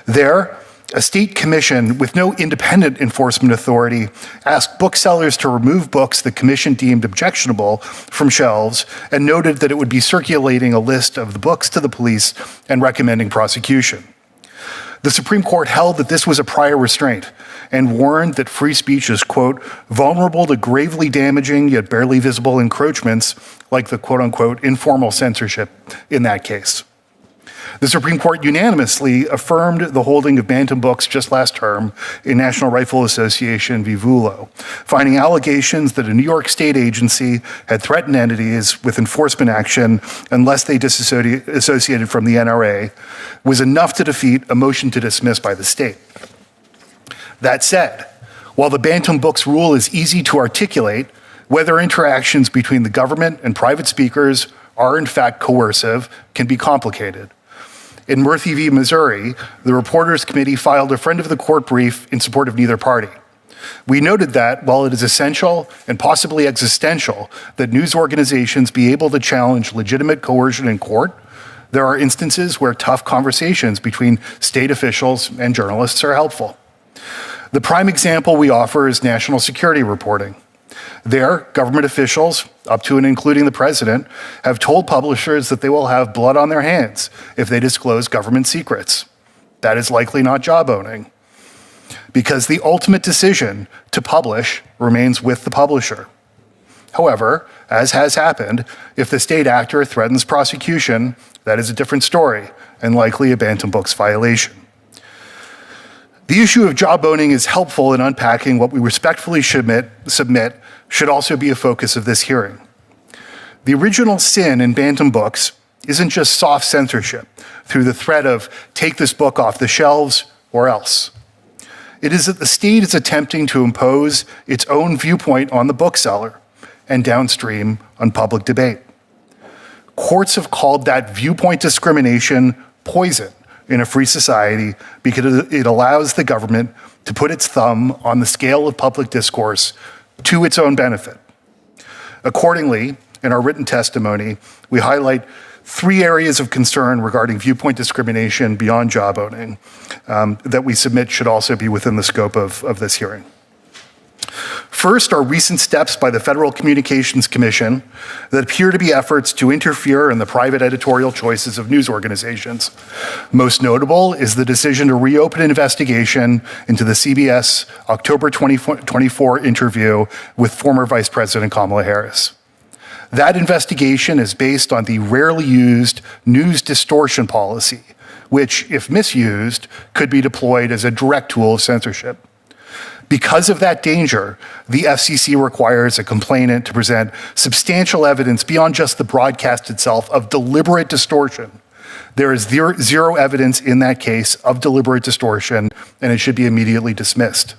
There, a state commission with no independent enforcement authority asked booksellers to remove books the commission deemed objectionable from shelves and noted that it would be circulating a list of the books to the police and recommending prosecution. The Supreme Court held that this was a prior restraint and warned that free speech is, quote, vulnerable to gravely damaging yet barely visible encroachments like the, quote unquote, informal censorship in that case. The Supreme Court unanimously affirmed the holding of Bantam Books just last term in National Rifle Association v. Vulo, finding allegations that a New York state agency had threatened entities with enforcement action unless they disassociated from the NRA was enough to defeat a motion to dismiss by the state. That said, while the Bantam Books rule is easy to articulate, whether interactions between the government and private speakers are in fact coercive can be complicated. In Murphy v. Missouri, the Reporters Committee filed a friend of the court brief in support of neither party. We noted that while it is essential and possibly existential that news organizations be able to challenge legitimate coercion in court, there are instances where tough conversations between state officials and journalists are helpful. The prime example we offer is national security reporting. There, government officials, up to and including the president, have told publishers that they will have blood on their hands if they disclose government secrets. That is likely not jawboning, because the ultimate decision to publish remains with the publisher. However, as has happened, if the state actor threatens prosecution, that is a different story and likely a Bantam Books violation. The issue of jawboning is helpful in unpacking what we respectfully submit should also be a focus of this hearing. The original sin in Bantam Books isn't just soft censorship through the threat of take this book off the shelves or else. It is that the state is attempting to impose its own viewpoint on the bookseller and downstream on public debate. Courts have called that viewpoint discrimination poison in a free society because it allows the government to put its thumb on the scale of public discourse to its own benefit. Accordingly, in our written testimony, we highlight 3 areas of concern regarding viewpoint discrimination beyond jawboning that we submit should also be within the scope of this hearing. First are recent steps by the Federal Communications Commission that appear to be efforts to interfere in the private editorial choices of news organizations. Most notable is the decision to reopen an investigation into the CBS October 2024 interview with former Vice President Kamala Harris. That investigation is based on the rarely used news distortion policy, which, if misused, could be deployed as a direct tool of censorship. Because of that danger, the FCC requires a complainant to present substantial evidence beyond just the broadcast itself of deliberate distortion. There is zero evidence in that case of deliberate distortion, and it should be immediately dismissed.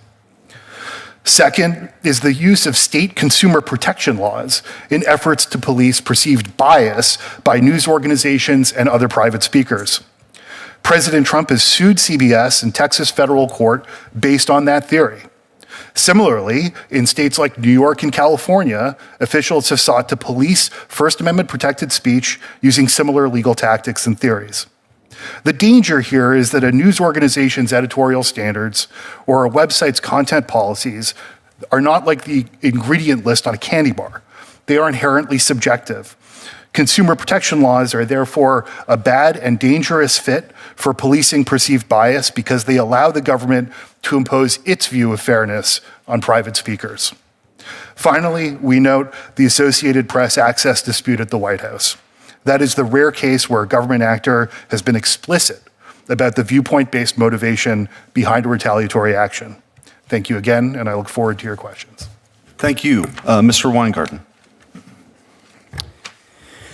Second is the use of state consumer protection laws in efforts to police perceived bias by news organizations and other private speakers. President Trump has sued CBS in Texas federal court based on that theory. Similarly, in states like New York and California, officials have sought to police First Amendment protected speech using similar legal tactics and theories. The danger here is that a news organization's editorial standards or a website's content policies are not like the ingredient list on a candy bar. They are inherently subjective. Consumer protection laws are therefore a bad and dangerous fit for policing perceived bias because they allow the government to impose its view of fairness on private speakers. Finally, we note the Associated Press access dispute at the White House. That is the rare case where a government actor has been explicit about the viewpoint-based motivation behind a retaliatory action. Thank you again, and I look forward to your questions.
Thank you. Mr. Weingarten.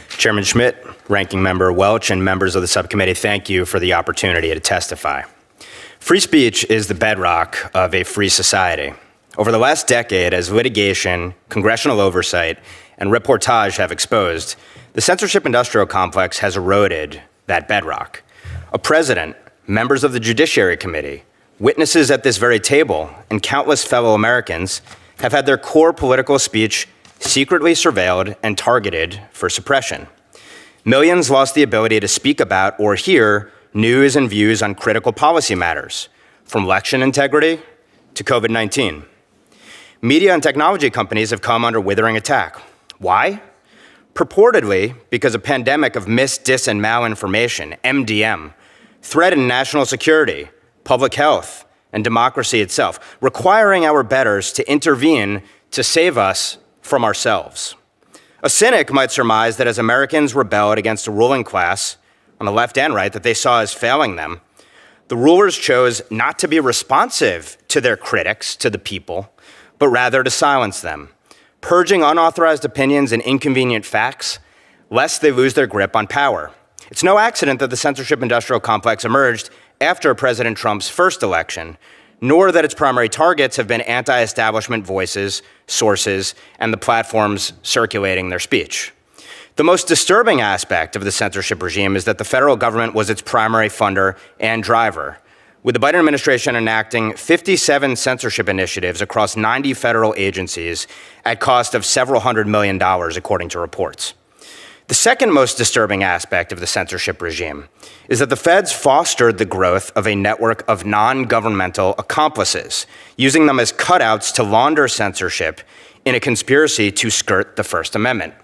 Chairman Schmidt, Ranking Member Welch, and members of the subcommittee, thank you for the opportunity to testify. Free speech is the bedrock of a free society. Over the last decade, as litigation, congressional oversight, and reportage have exposed, the censorship industrial complex has eroded that bedrock. A president, members of the Judiciary Committee, witnesses at this very table, and countless fellow Americans have had their core political speech secretly surveilled and targeted for suppression. Millions lost the ability to speak about or hear news and views on critical policy matters, from election integrity to COVID-19. Media and technology companies have come under withering attack. Why? Purportedly because a pandemic of mis, dis, and malinformation, MDM, threatened national security, public health, and democracy itself, requiring our betters to intervene to save us from ourselves. A cynic might surmise that as Americans rebelled against a ruling class, on the left and right, that they saw as failing them, the rulers chose not to be responsive to their critics, to the people, but rather to silence them, purging unauthorized opinions and inconvenient facts, lest they lose their grip on power. It's no accident that the censorship industrial complex emerged after President Trump's first election, nor that its primary targets have been anti-establishment voices, sources, and the platforms circulating their speech. The most disturbing aspect of the censorship regime is that the federal government was its primary funder and driver, with the Biden administration enacting 57 censorship initiatives across 90 federal agencies at cost of several $100 million, according to reports. The second most disturbing aspect of the censorship regime is that the feds fostered the growth of a network of non-governmental accomplices, using them as cutouts to launder censorship in a conspiracy to skirt the First Amendment.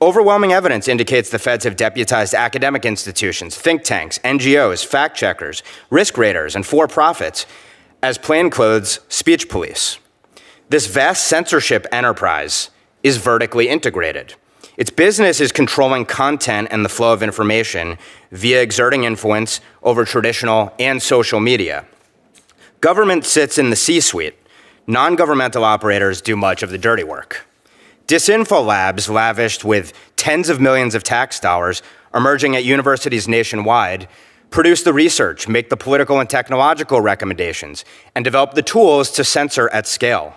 Overwhelming evidence indicates the feds have deputized academic institutions, think tanks, NGOs, fact-checkers, risk raters, and for-profits as plainclothes speech police. This vast censorship enterprise is vertically integrated. Its business is controlling content and the flow of information via exerting influence over traditional and social media. Government sits in the C-suite. Non-governmental operators do much of the dirty work. Disinfo labs lavished with tens of millions of tax dollars emerging at universities nationwide produce the research, make the political and technological recommendations, and develop the tools to censor at scale.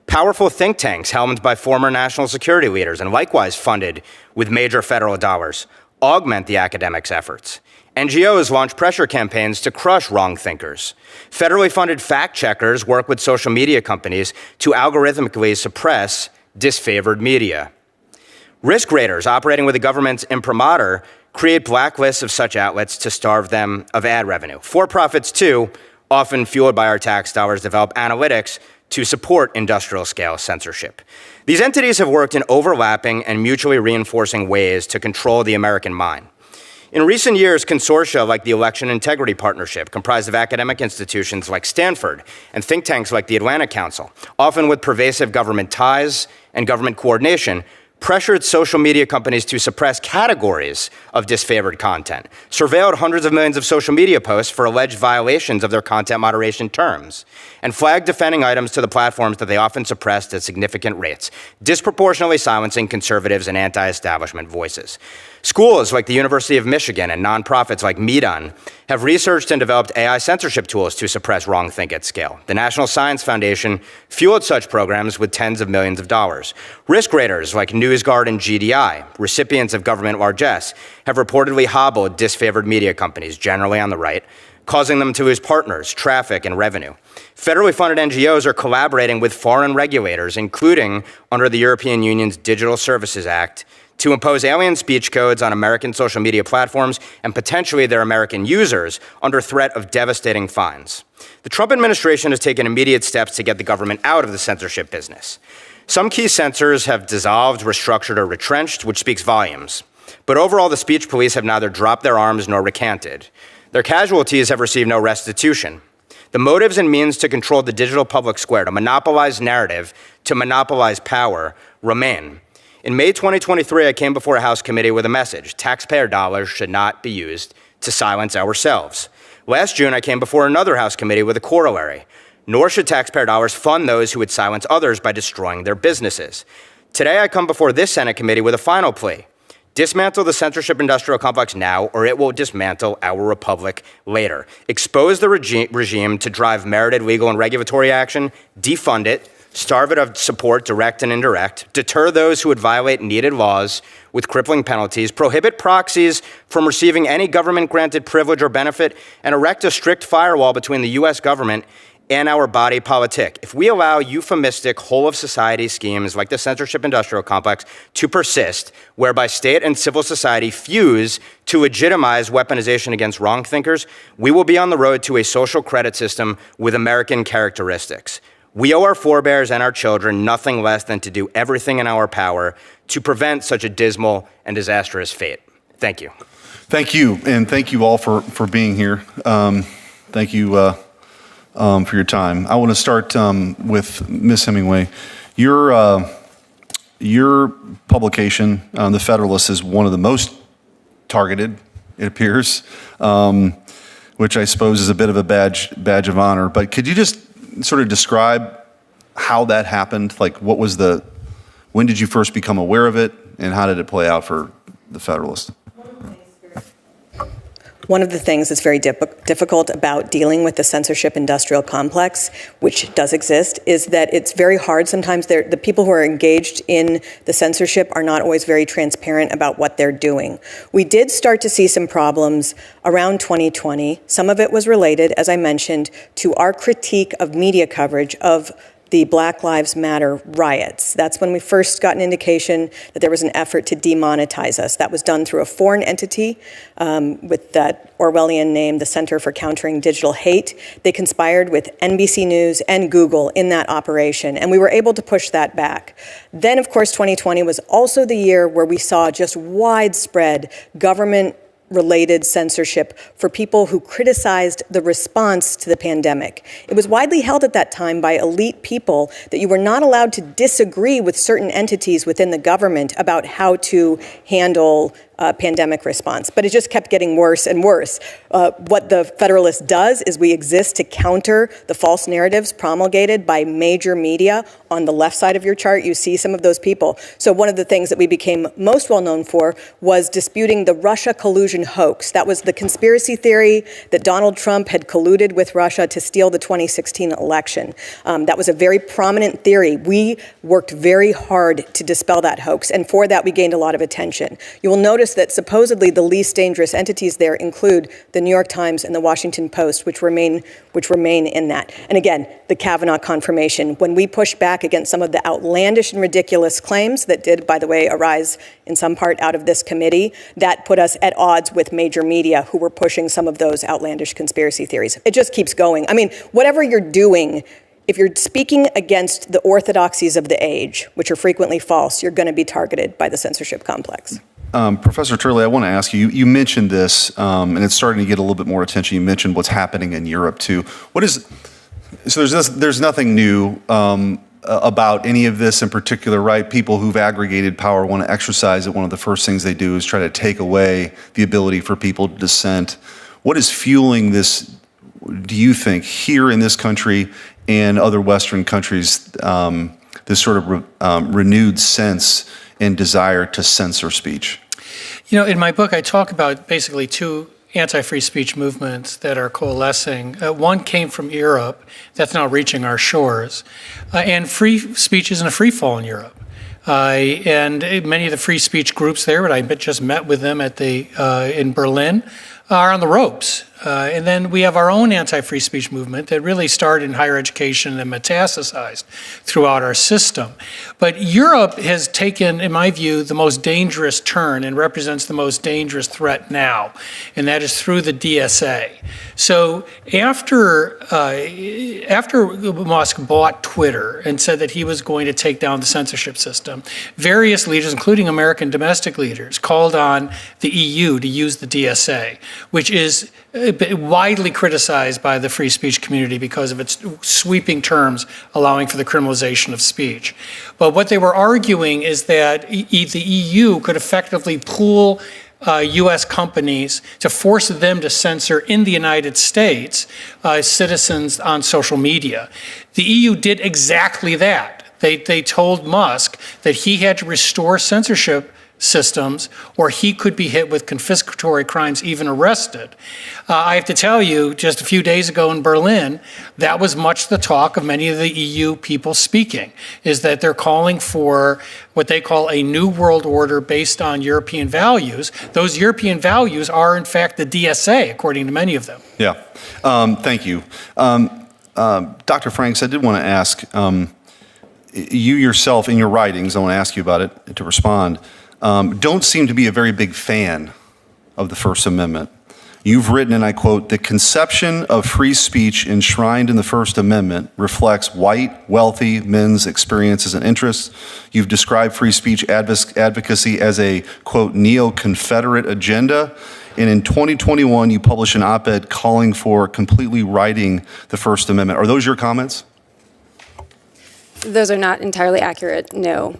Powerful think tanks helmed by former national security leaders and likewise funded with major federal dollars augment the academics' efforts. NGOs launch pressure campaigns to crush wrong thinkers. Federally funded fact-checkers work with social media companies to algorithmically suppress disfavored media. Risk raters operating with the government's imprimatur create blacklists of such outlets to starve them of ad revenue. For-profits, too, often fueled by our tax dollars, develop analytics to support industrial-scale censorship. These entities have worked in overlapping and mutually reinforcing ways to control the American mind. In recent years, consortia like the Election Integrity Partnership, comprised of academic institutions like Stanford and think tanks like the Atlantic Council, often with pervasive government ties and government coordination, pressured social media companies to suppress categories of disfavored content, surveilled hundreds of millions of social media posts for alleged violations of their content moderation terms, and flagged defending items to the platforms that they often suppressed at significant rates, disproportionately silencing conservatives and anti-establishment voices. Schools like the University of Michigan and nonprofits like Medan have researched and developed AI censorship tools to suppress wrongthink at scale. The National Science Foundation fueled such programs with tens of millions of dollars. Risk raters like NewsGuard and GDI, recipients of government largesse, have reportedly hobbled disfavored media companies, generally on the right, causing them to lose partners, traffic, and revenue. Federally funded NGOs are collaborating with foreign regulators, including under the European Union's Digital Services Act, to impose alien speech codes on American social media platforms and potentially their American users under threat of devastating fines. The Trump administration has taken immediate steps to get the government out of the censorship business. Some key censors have dissolved, restructured, or retrenched, which speaks volumes. But overall, the speech police have neither dropped their arms nor recanted. Their casualties have received no restitution. The motives and means to control the digital public square, to monopolize narrative, to monopolize power, remain. In May 2023, I came before a House committee with a message: taxpayer dollars should not be used to silence ourselves. Last June, I came before another House committee with a corollary: nor should taxpayer dollars fund those who would silence others by destroying their businesses. Today, I come before this Senate committee with a final plea: dismantle the censorship industrial complex now, or it will dismantle our republic later. Expose the regime to drive merited legal and regulatory action, defund it, starve it of support, direct and indirect, deter those who would violate needed laws with crippling penalties, prohibit proxies from receiving any government-granted privilege or benefit, and erect a strict firewall between the U.S. government and our body politic. If we allow euphemistic whole-of-society schemes like the censorship industrial complex to persist, whereby state and civil society fuse to legitimize weaponization against wrong thinkers, we will be on the road to a social credit system with American characteristics. We owe our forebears and our children nothing less than to do everything in our power to prevent such a dismal and disastrous fate. Thank you.
Thank you, and thank you all for being here. Thank you for your time. I want to start with Ms. Hemingway. Your publication, The Federalist, is one of the most targeted, it appears, which I suppose is a bit of a badge of honor. But could you just sort of describe how that happened? Like, when did you first become aware of it, and how did it play out for The Federalist?
One of the things that's very difficult about dealing with the censorship industrial complex, which does exist, is that it's very hard. Sometimes the people who are engaged in the censorship are not always very transparent about what they're doing. We did start to see some problems around 2020. Some of it was related, as I mentioned, to our critique of media coverage of the Black Lives Matter riots. That's when we first got an indication that there was an effort to demonetize us. That was done through a foreign entity with that Orwellian name, the Center for Countering Digital Hate. They conspired with NBC News and Google in that operation, and we were able to push that back. Then, of course, 2020 was also the year where we saw just widespread government-related censorship for people who criticized the response to the pandemic. It was widely held at that time by elite people that you were not allowed to disagree with certain entities within the government about how to handle pandemic response. But it just kept getting worse and worse. What the Federalist does is we exist to counter the false narratives promulgated by major media. On the left side of your chart, you see some of those people. So one of the things that we became most well known for was disputing the Russia collusion hoax. That was the conspiracy theory that Donald Trump had colluded with Russia to steal the 2016 election. That was a very prominent theory. We worked very hard to dispel that hoax, and for that we gained a lot of attention. You will notice that supposedly the least dangerous entities there include the New York Times and the Washington Post, which remain in that. And again, the Kavanaugh confirmation. When we pushed back against some of the outlandish and ridiculous claims that did, by the way, arise in some part out of this committee, that put us at odds with major media who were pushing some of those outlandish conspiracy theories. It just keeps going. I mean, whatever you're doing, if you're speaking against the orthodoxies of the age, which are frequently false, you're going to be targeted by the censorship complex.
Professor Turley, I want to ask you, you mentioned this, and it's starting to get a little bit more attention. You mentioned what's happening in Europe, too. So there's nothing new about any of this in particular, right? People who've aggregated power want to exercise it. One of the first things they do is try to take away the ability for people to dissent. What is fueling this, do you think, here in this country and other Western countries, this sort of renewed sense and desire to censor speech?
You know, in my book, I talk about basically two anti-free speech movements that are coalescing. One came from Europe that's now reaching our shores. And free speech is in a free fall in Europe. And many of the free speech groups there, but I just met with them in Berlin, are on the ropes. And then we have our own anti-free speech movement that really started in higher education and metastasized throughout our system. But Europe has taken, in my view, the most dangerous turn and represents the most dangerous threat now, and that is through the DSA. So after Musk bought Twitter and said that he was going to take down the censorship system, various leaders, including American domestic leaders, called on the EU to use the DSA, which is widely criticized by the free speech community because of its sweeping terms allowing for the criminalization of speech. But what they were arguing is that the EU could effectively pool U.S. companies to force them to censor in the United States citizens on social media. The EU did exactly that. They told Musk that he had to restore censorship systems or he could be hit with confiscatory crimes, even arrested. I have to tell you, just a few days ago in Berlin, that was much the talk of many of the EU people speaking, is that they're calling for what they call a new world order based on European values. Those European values are, in fact, the DSA, according to many of them.
Yeah, thank you. Dr. Franks, I did want to ask, you yourself in your writings, I want to ask you about it to respond, don't seem to be a very big fan of the First Amendment. You've written, and I quote, "The conception of free speech enshrined in the First Amendment reflects white, wealthy men's experiences and interests. You've described free speech advocacy as a, quote, neo-Confederate agenda. And in 2021, you published an op-ed calling for completely writing the First Amendment." Are those your comments?
Those are not entirely accurate, no.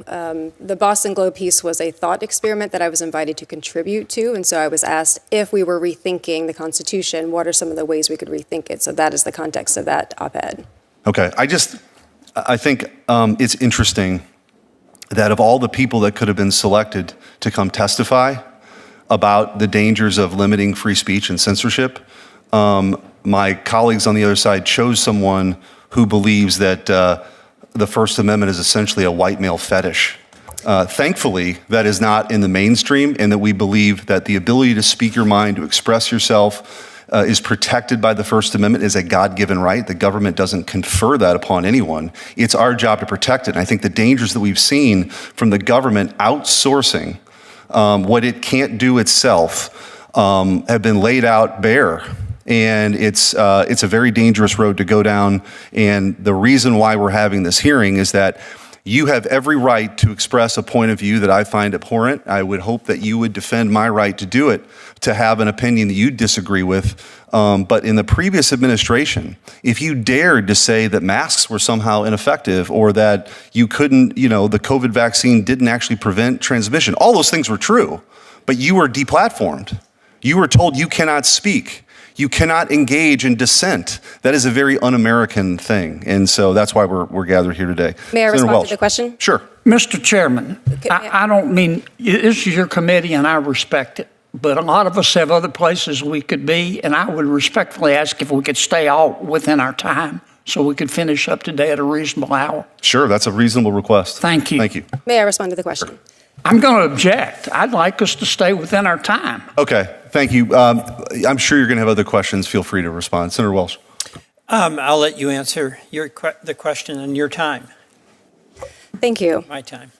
The Boston Globe piece was a thought experiment that I was invited to contribute to, and so I was asked if we were rethinking the Constitution, what are some of the ways we could rethink it? So that is the context of that op-ed.
Okay, I think it's interesting that of all the people that could have been selected to come testify about the dangers of limiting free speech and censorship, my colleagues on the other side chose someone who believes that the First Amendment is essentially a white male fetish. Thankfully, that is not in the mainstream, and that we believe that the ability to speak your mind, to express yourself, is protected by the First Amendment, is a God-given right. The government doesn't confer that upon anyone. It's our job to protect it. And I think the dangers that we've seen from the government outsourcing what it can't do itself have been laid out bare. And it's a very dangerous road to go down. And the reason why we're having this hearing is that you have every right to express a point of view that I find abhorrent. I would hope that you would defend my right to do it, to have an opinion that you disagree with. But in the previous administration, if you dared to say that masks were somehow ineffective or that you couldn't, the COVID vaccine didn't actually prevent transmission, all those things were true, but you were deplatformed. You were told you cannot speak. You cannot engage in dissent. That is a very un-American thing. And so that's why we're gathered here today.
May I respond to the question?
Sure.
Mr. Chairman, I don't mean, this is your committee and I respect it, but a lot of us have other places we could be, and I would respectfully ask if we could stay all within our time so we could finish up today at a reasonable hour.
Sure, that's a reasonable request.
Thank you.
Thank you.
May I respond to the question?
I'm going to object. I'd like us to stay within our time.
Okay, thank you. I'm sure you're going to have other questions. Feel free to respond. Senator Welch.
I'll let you answer the question in your time.
Thank you.
My time.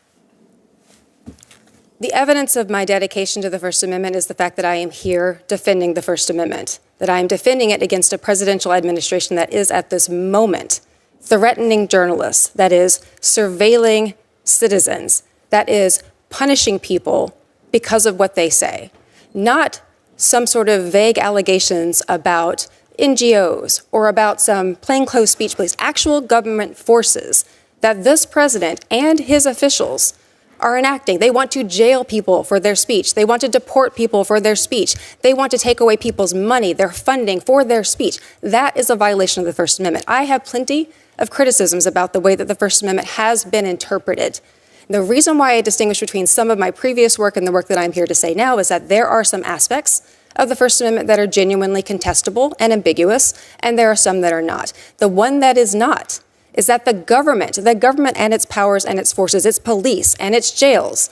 The evidence of my dedication to the First Amendment is the fact that I am here defending the First Amendment, that I am defending it against a presidential administration that is at this moment threatening journalists, that is surveilling citizens, that is punishing people because of what they say, not some sort of vague allegations about NGOs or about some plainclothes speech police, actual government forces that this president and his officials are enacting. They want to jail people for their speech. They want to deport people for their speech. They want to take away people's money, their funding for their speech. That is a violation of the First Amendment. I have plenty of criticisms about the way that the First Amendment has been interpreted. The reason why I distinguish between some of my previous work and the work that I'm here to say now is that there are some aspects of the First Amendment that are genuinely contestable and ambiguous, and there are some that are not. The one that is not is that the government and its powers and its forces, its police and its jails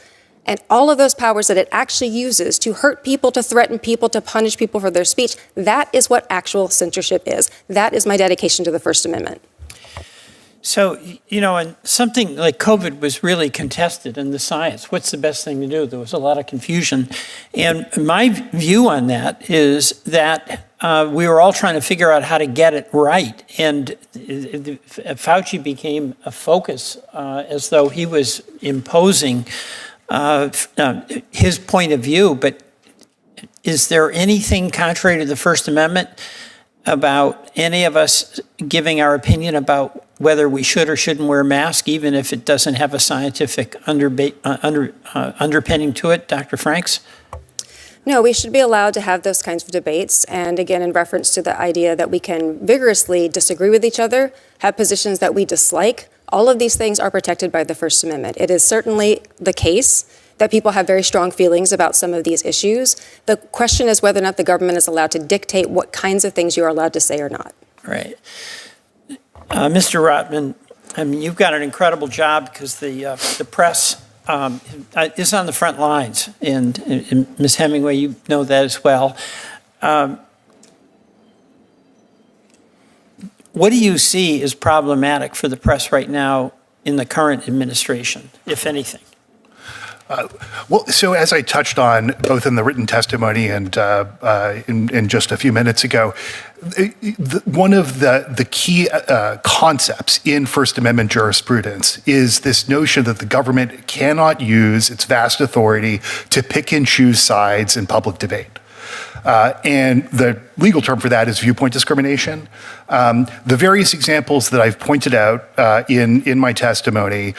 And all of those powers that it actually uses to hurt people, to threaten people, to punish people for their speech, that is what actual censorship is. That is my dedication to the First Amendment.
So, and something like COVID was really contested in the science. What's the best thing to do? There was a lot of confusion. And my view on that is that we were all trying to figure out how to get it right. And Fauci became a focus as though he was imposing his point of view. But is there anything contrary to the First Amendment about any of us giving our opinion about whether we should or shouldn't wear a mask, even if it doesn't have a scientific underpinning to it, Dr. Franks?
No, we should be allowed to have those kinds of debates. And again, in reference to the idea that we can vigorously disagree with each other, have positions that we dislike, all of these things are protected by the First Amendment. It is certainly the case that people have very strong feelings about some of these issues. The question is whether or not the government is allowed to dictate what kinds of things you are allowed to say or not.
Right. Mr. Rotman, I mean, you've got an incredible job because the press is on the front lines, and Ms. Hemingway, you know that as well. What do you see as problematic for the press right now in the current administration, if anything?
Well, so as I touched on both in the written testimony and in just a few minutes ago, one of the key concepts in First Amendment jurisprudence is this notion that the government cannot use its vast authority to pick and choose sides in public debate. And the legal term for that is viewpoint discrimination. The various examples that I've pointed out in my testimony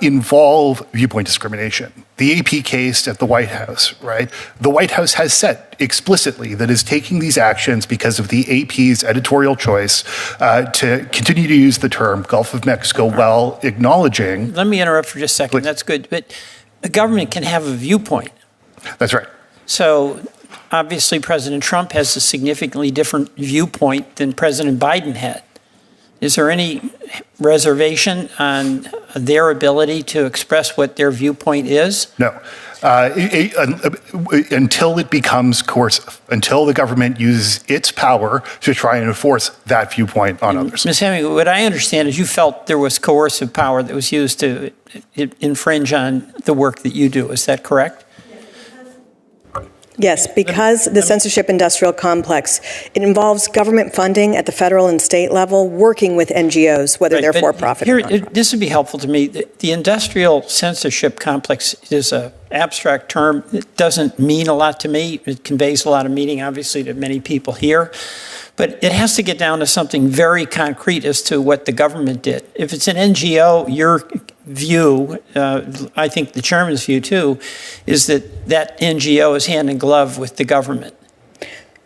involve viewpoint discrimination. The AP case at the White House, right? The White House has said explicitly that it's taking these actions because of the AP's editorial choice to continue to use the term Gulf of Mexico while acknowledging...
Let me interrupt for just a second.
Please.
That's good. But the government can have a viewpoint.
That's right.
So... obviously, President Trump has a significantly different viewpoint than President Biden had. Is there any reservation on their ability to express what their viewpoint is?
No. Until it becomes coercive, until the government uses its power to try and enforce that viewpoint on others.
Ms. Hemingway, what I understand is you felt there was coercive power that was used to infringe on the work that you do. Is that correct?
Yes, because the censorship industrial complex, it involves government funding at the federal and state level, working with NGOs, whether they're for-profit or not.
This would be helpful to me. The industrial censorship complex is an abstract term. It doesn't mean a lot to me. It conveys a lot of meaning, obviously, to many people here. But it has to get down to something very concrete as to what the government did. If it's an NGO, your view, I think the chairman's view too, is that that NGO is hand in glove with the government.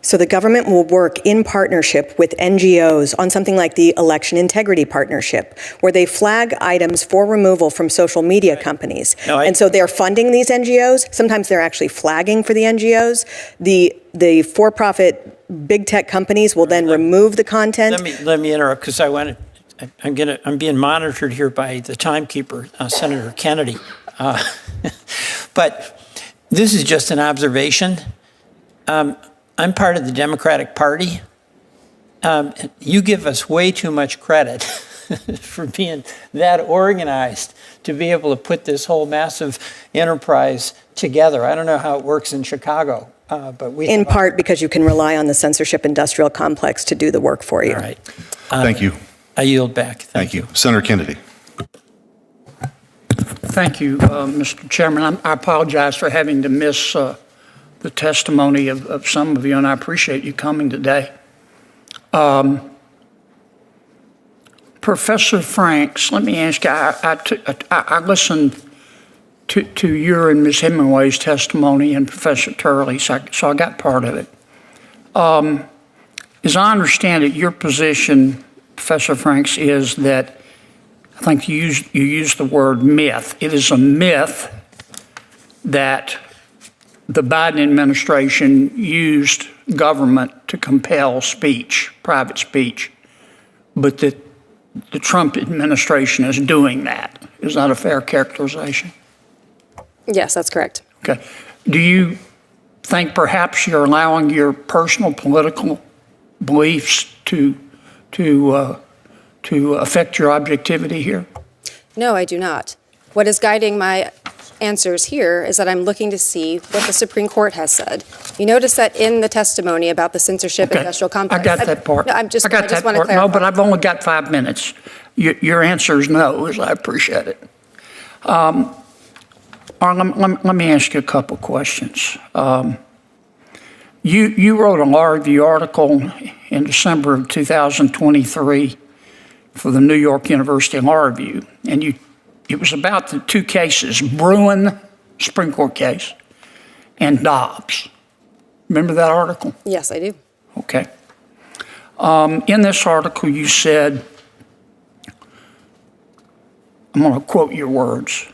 So the government will work in partnership with NGOs on something like the Election Integrity Partnership, where they flag items for removal from social media companies. And so they're funding these NGOs. Sometimes they're actually flagging for the NGOs. The for-profit big tech companies will then remove the content.
Let me interrupt because I'm being monitored here by the timekeeper, Senator Kennedy. But this is just an observation. I'm part of the Democratic Party. You give us way too much credit for being that organized to be able to put this whole massive enterprise together. I don't know how it works in Chicago, but we...
In part because you can rely on the censorship industrial complex to do the work for you.
All right.
Thank you.
I yield back.
Thank you. Senator Kennedy.
Thank you, Mr. Chairman. I apologize for having to miss the testimony of some of you, and I appreciate you coming today. Professor Franks, let me ask you, I listened to your and Ms. Hemingway's testimony and Professor Turley, so I got part of it. As I understand it, your position, Professor Franks, is that, I think you used the word myth. It is a myth that the Biden administration used government to compel speech, private speech, but that the Trump administration is doing that. Is that a fair characterization?
Yes, that's correct.
Okay. Do you think perhaps you're allowing your personal political beliefs to affect your objectivity here?
No, I do not. What is guiding my answers here is that I'm looking to see what the Supreme Court has said. You notice that in the testimony about the censorship industrial complex.
I got that part.
No, I just want to clarify.
No, but I've only got 5 minutes. Your answer is no, as I appreciate it. Let me ask you a couple questions. You wrote a law review article in December of 2023 for the New York University Law Review, and it was about the two cases, Bruin, Supreme Court case, and Dobbs. Remember that article?
Yes, I do.
Okay. In this article, you said, I'm going to quote your words,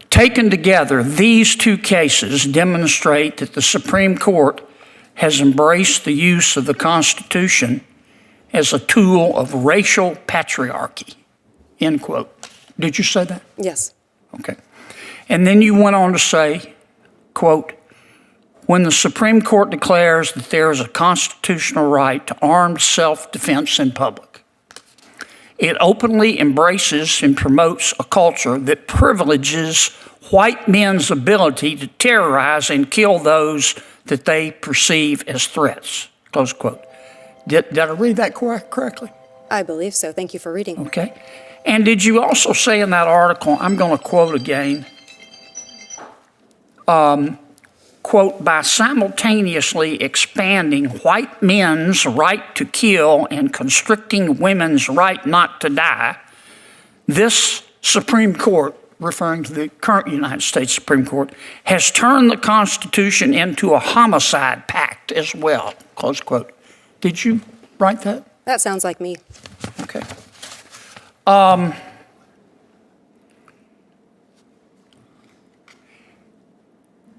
"Taken together, these two cases demonstrate that the Supreme Court has embraced the use of the Constitution as a tool of racial patriarchy," end quote. Did you say that?
Yes.
Okay. And then you went on to say, quote, "When the Supreme Court declares that there is a constitutional right to armed self-defense in public, it openly embraces and promotes a culture that privileges white men's ability to terrorize and kill those that they perceive as threats," close quote. Did I read that correctly?
I believe so. Thank you for reading.
Okay. And did you also say in that article, I'm going to quote again, quote, "by simultaneously expanding white men's right to kill and constricting women's right not to die, this Supreme Court," referring to the current United States Supreme Court, "has turned the Constitution into a homicide pact as well," close quote. Did you write that?
That sounds like me.
Okay.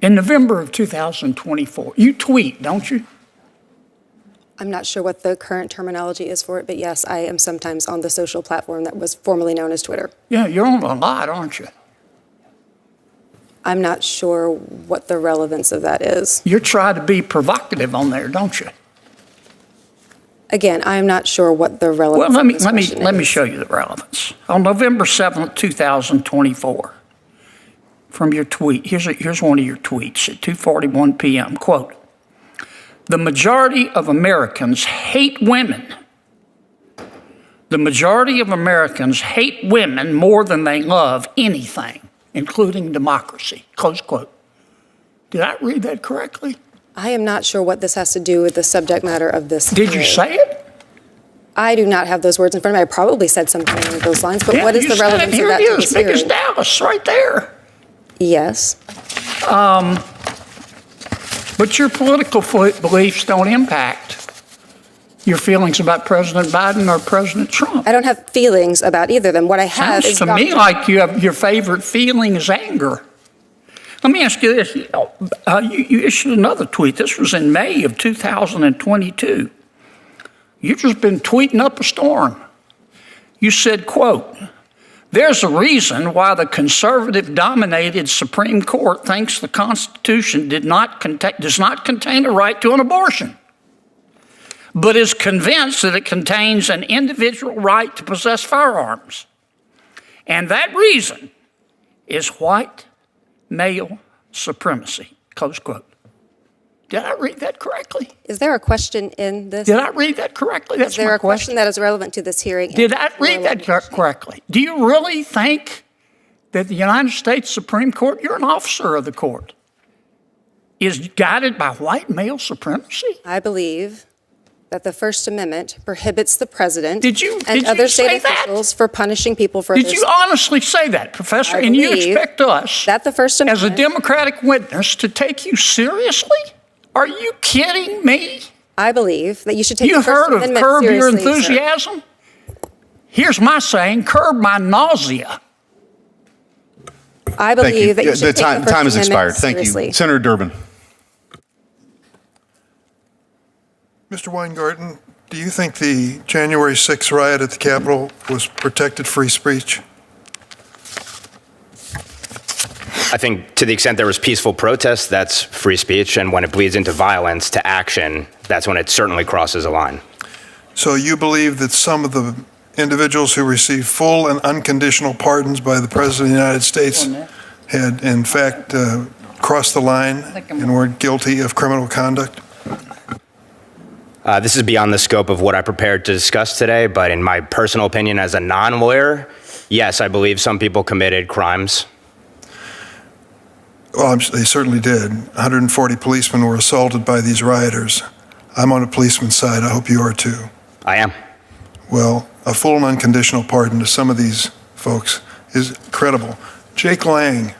In November of 2024, you tweet, don't you?
I'm not sure what the current terminology is for it, but yes, I am sometimes on the social platform that was formerly known as Twitter.
Yeah, you're on a lot, aren't you?
I'm not sure what the relevance of that is.
You try to be provocative on there, don't you?
Again, I'm not sure what the relevance
Well,
of this question
let me
is.
show you the relevance. On November 7th, 2024, from your tweet, here's one of your tweets at 2:41 p.m., quote, "The majority of Americans hate women. The majority of Americans hate women more than they love anything, including democracy," close quote. Did I read that correctly?
I am not sure what this has to do with the subject matter of this
Did you
hearing.
say it?
I do not have those words in front of me. I probably said something along those lines, but
Yeah,
what is
you
the
said it.
relevance
Here
of that
it
to
is,
this
big as
hearing?
Dallas, right there.
Yes.
But your political beliefs don't impact your feelings about President Biden or President Trump.
I don't have feelings about either of them. What I have
Sounds
is
to me like you have your favorite feeling is anger. Let me ask you this. You issued another tweet. This was in May of 2022. You've just been tweeting up a storm. You said, quote, "There's a reason why the conservative-dominated Supreme Court thinks the Constitution does not contain a right to an abortion, but is convinced that it contains an individual right to possess firearms. And that reason is white male supremacy," close quote. Did I read that correctly?
Is there a question in this?
Did I read that correctly? That's
Is there
my
a question that is relevant to this hearing?
Did I read that correctly? Do you really think that the United States Supreme Court, you're an officer of the court, is guided by white male supremacy?
I believe that the First Amendment prohibits the president
Did you
other
say
state
that?
officials for punishing people for
Did
their
you honestly say that, Professor?
I
And you
believe
expect us,
that the First
as a
Amendment,
Democratic witness, to take you seriously? Are you kidding me?
I believe that you should take
You
the First
heard of
Amendment
curb your
seriously, sir.
enthusiasm? Here's my saying, curb my nausea.
I
Thank you.
believe that you
The
should take the
time
First
has
Amendment
expired. Thank
seriously.
you. Senator Durbin.
Mr. Weingarten, do you think the January 6th riot at the Capitol was protected free speech?
I think to the extent there was peaceful protest, that's free speech. And when it bleeds into violence, to action, that's when it certainly crosses a line.
So you believe that some of the individuals who received full and unconditional pardons by the President of the United States had, in fact, crossed the line and were guilty of criminal conduct?
This is beyond the scope of what I prepared to discuss today, but in my personal opinion as a non-lawyer, yes, I believe some people committed crimes.
Well, they certainly did. 140 policemen were assaulted by these rioters. I'm on a policeman's side. I hope you are too.
I am.
Well, a full and unconditional pardon to some of these folks is credible. Jake Lang,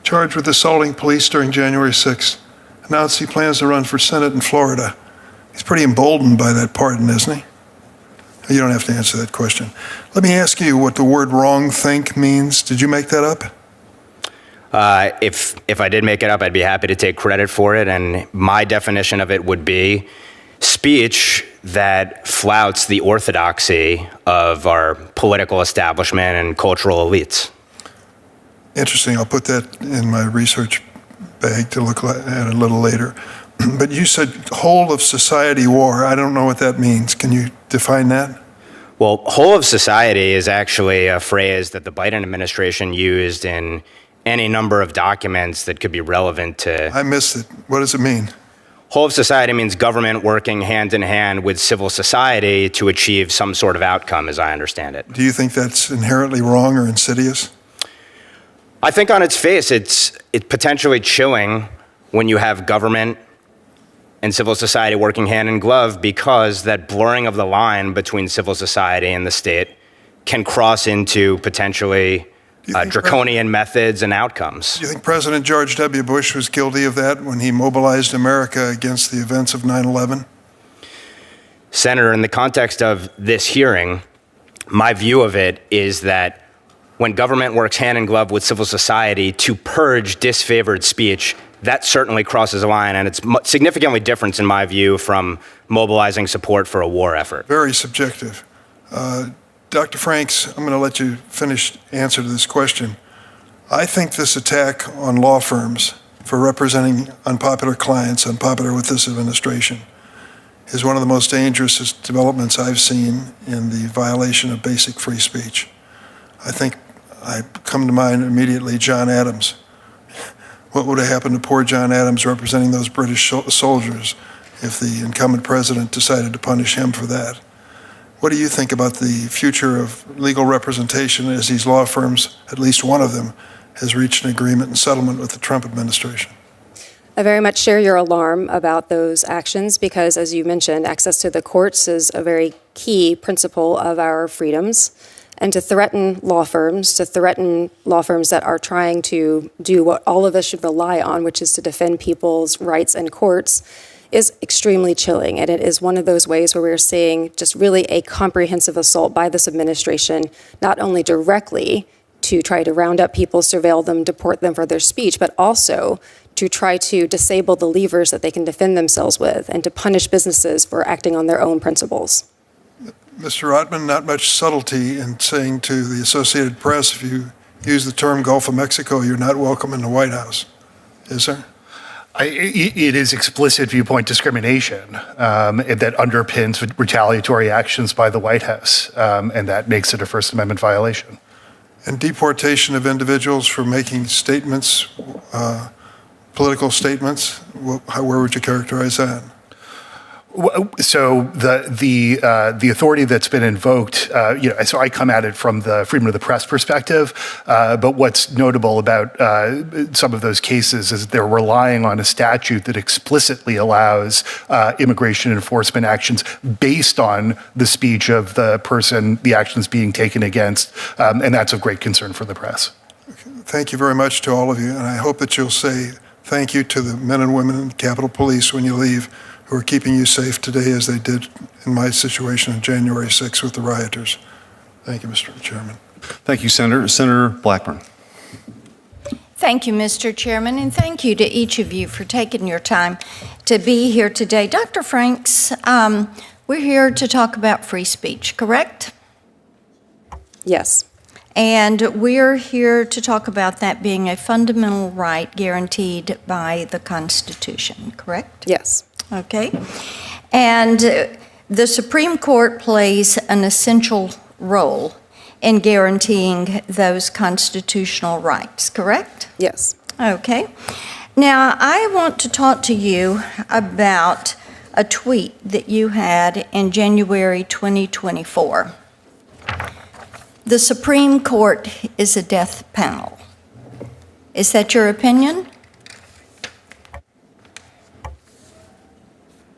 charged with assaulting police during January 6th, announced he plans to run for Senate in Florida. He's pretty emboldened by that pardon, isn't he? You don't have to answer that question. Let me ask you what the word wrong think means. Did you make that up?
If I did make it up, I'd be happy to take credit for it. And my definition of it would be speech that flouts the orthodoxy of our political establishment and cultural elites.
Interesting. I'll put that in my research bag to look at a little later. But you said whole of society war. I don't know what that means. Can you define that?
Well, whole of society is actually a phrase that the Biden administration used in any number of documents that could be relevant to...
I missed it. What does it mean?
Whole of society means government working hand in hand with civil society to achieve some sort of outcome, as I understand it.
Do you think that's inherently wrong or insidious?
I think on its face, it's potentially chilling when you have government and civil society working hand in glove, because that blurring of the line between civil society and the state can cross into potentially draconian methods and outcomes.
Do you think President George W. Bush was guilty of that when he mobilized America against the events of 9/11?
Senator, in the context of this hearing, my view of it is that when government works hand in glove with civil society to purge disfavored speech, that certainly crosses a line, and it's significantly different, in my view, from mobilizing support for a war effort.
Very subjective. Dr. Franks, I'm going to let you finish answer to this question. I think this attack on law firms for representing unpopular clients, unpopular with this administration, is one of the most dangerous developments I've seen in the violation of basic free speech. I come to mind immediately John Adams. What would have happened to poor John Adams representing those British soldiers if the incumbent president decided to punish him for that? What do you think about the future of legal representation as these law firms, at least one of them, has reached an agreement and settlement with the Trump administration?
I very much share your alarm about those actions because, as you mentioned, access to the courts is a very key principle of our freedoms. And to threaten law firms that are trying to do what all of us should rely on, which is to defend people's rights in courts, is extremely chilling. And it is one of those ways where we're seeing just really a comprehensive assault by this administration, not only directly to try to round up people, surveil them, deport them for their speech, but also to try to disable the levers that they can defend themselves with and to punish businesses for acting on their own principles.
Mr. Rotman, not much subtlety in saying to the Associated Press, if you use the term Gulf of Mexico, you're not welcome in the White House. Is there?
It is explicit viewpoint discrimination that underpins retaliatory actions by the White House, and that makes it a First Amendment violation.
And deportation of individuals for making statements, political statements, where would you characterize that?
So the authority that's been invoked, so I come at it from the freedom of the press perspective, but what's notable about some of those cases is they're relying on a statute that explicitly allows immigration enforcement actions based on the speech of the person the action's being taken against, and that's of great concern for the press.
Thank you very much to all of you, and I hope that you'll say thank you to the men and women in the Capitol Police when you leave, who are keeping you safe today as they did in my situation on January 6th with the rioters. Thank you, Mr. Chairman.
Thank you, Senator. Senator Blackburn.
Thank you, Mr. Chairman, and thank you to each of you for taking your time to be here today. Dr. Franks, we're here to talk about free speech, correct?
Yes.
And we're here to talk about that being a fundamental right guaranteed by the Constitution, correct?
Yes.
Okay. And the Supreme Court plays an essential role in guaranteeing those constitutional rights, correct?
Yes.
Okay. Now, I want to talk to you about a tweet that you had in January 2024. The Supreme Court is a death panel. Is that your opinion?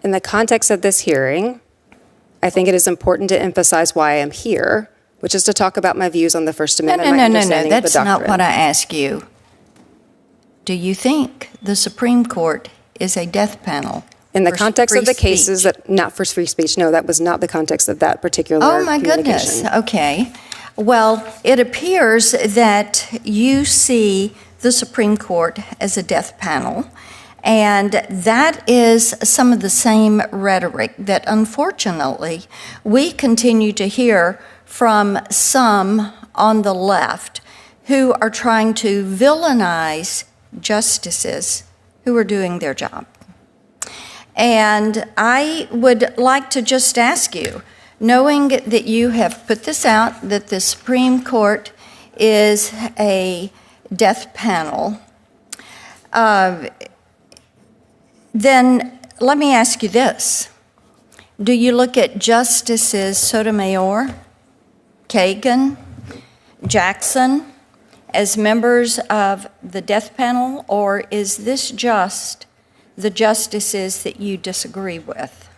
In the context of this hearing, I think it is important to emphasize why I am here, which is to talk about my views on the First Amendment.
No,
understanding of the
that's not
doctrine.
what I asked you. Do you think the Supreme Court is a death panel?
In the
for
context of
free
the cases
speech?
not for free speech, no, that was not the context of that particular
Oh, my goodness.
communication.
Okay. Well, it appears that you see the Supreme Court as a death panel, and that is some of the same rhetoric that unfortunately we continue to hear from some on the left who are trying to villainize justices who are doing their job. And I would like to just ask you, knowing that you have put this out, that the Supreme Court is a death panel, then let me ask you this. Do you look at Justices Sotomayor, Kagan, Jackson as members of the death panel, or is this just the justices that you disagree with?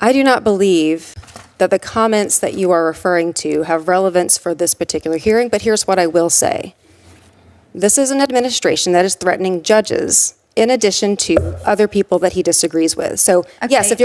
I do not believe that the comments that you are referring to have relevance for this particular hearing, but here's what I will say. This is an administration that is threatening judges in addition to other people that he disagrees with. So, yes, if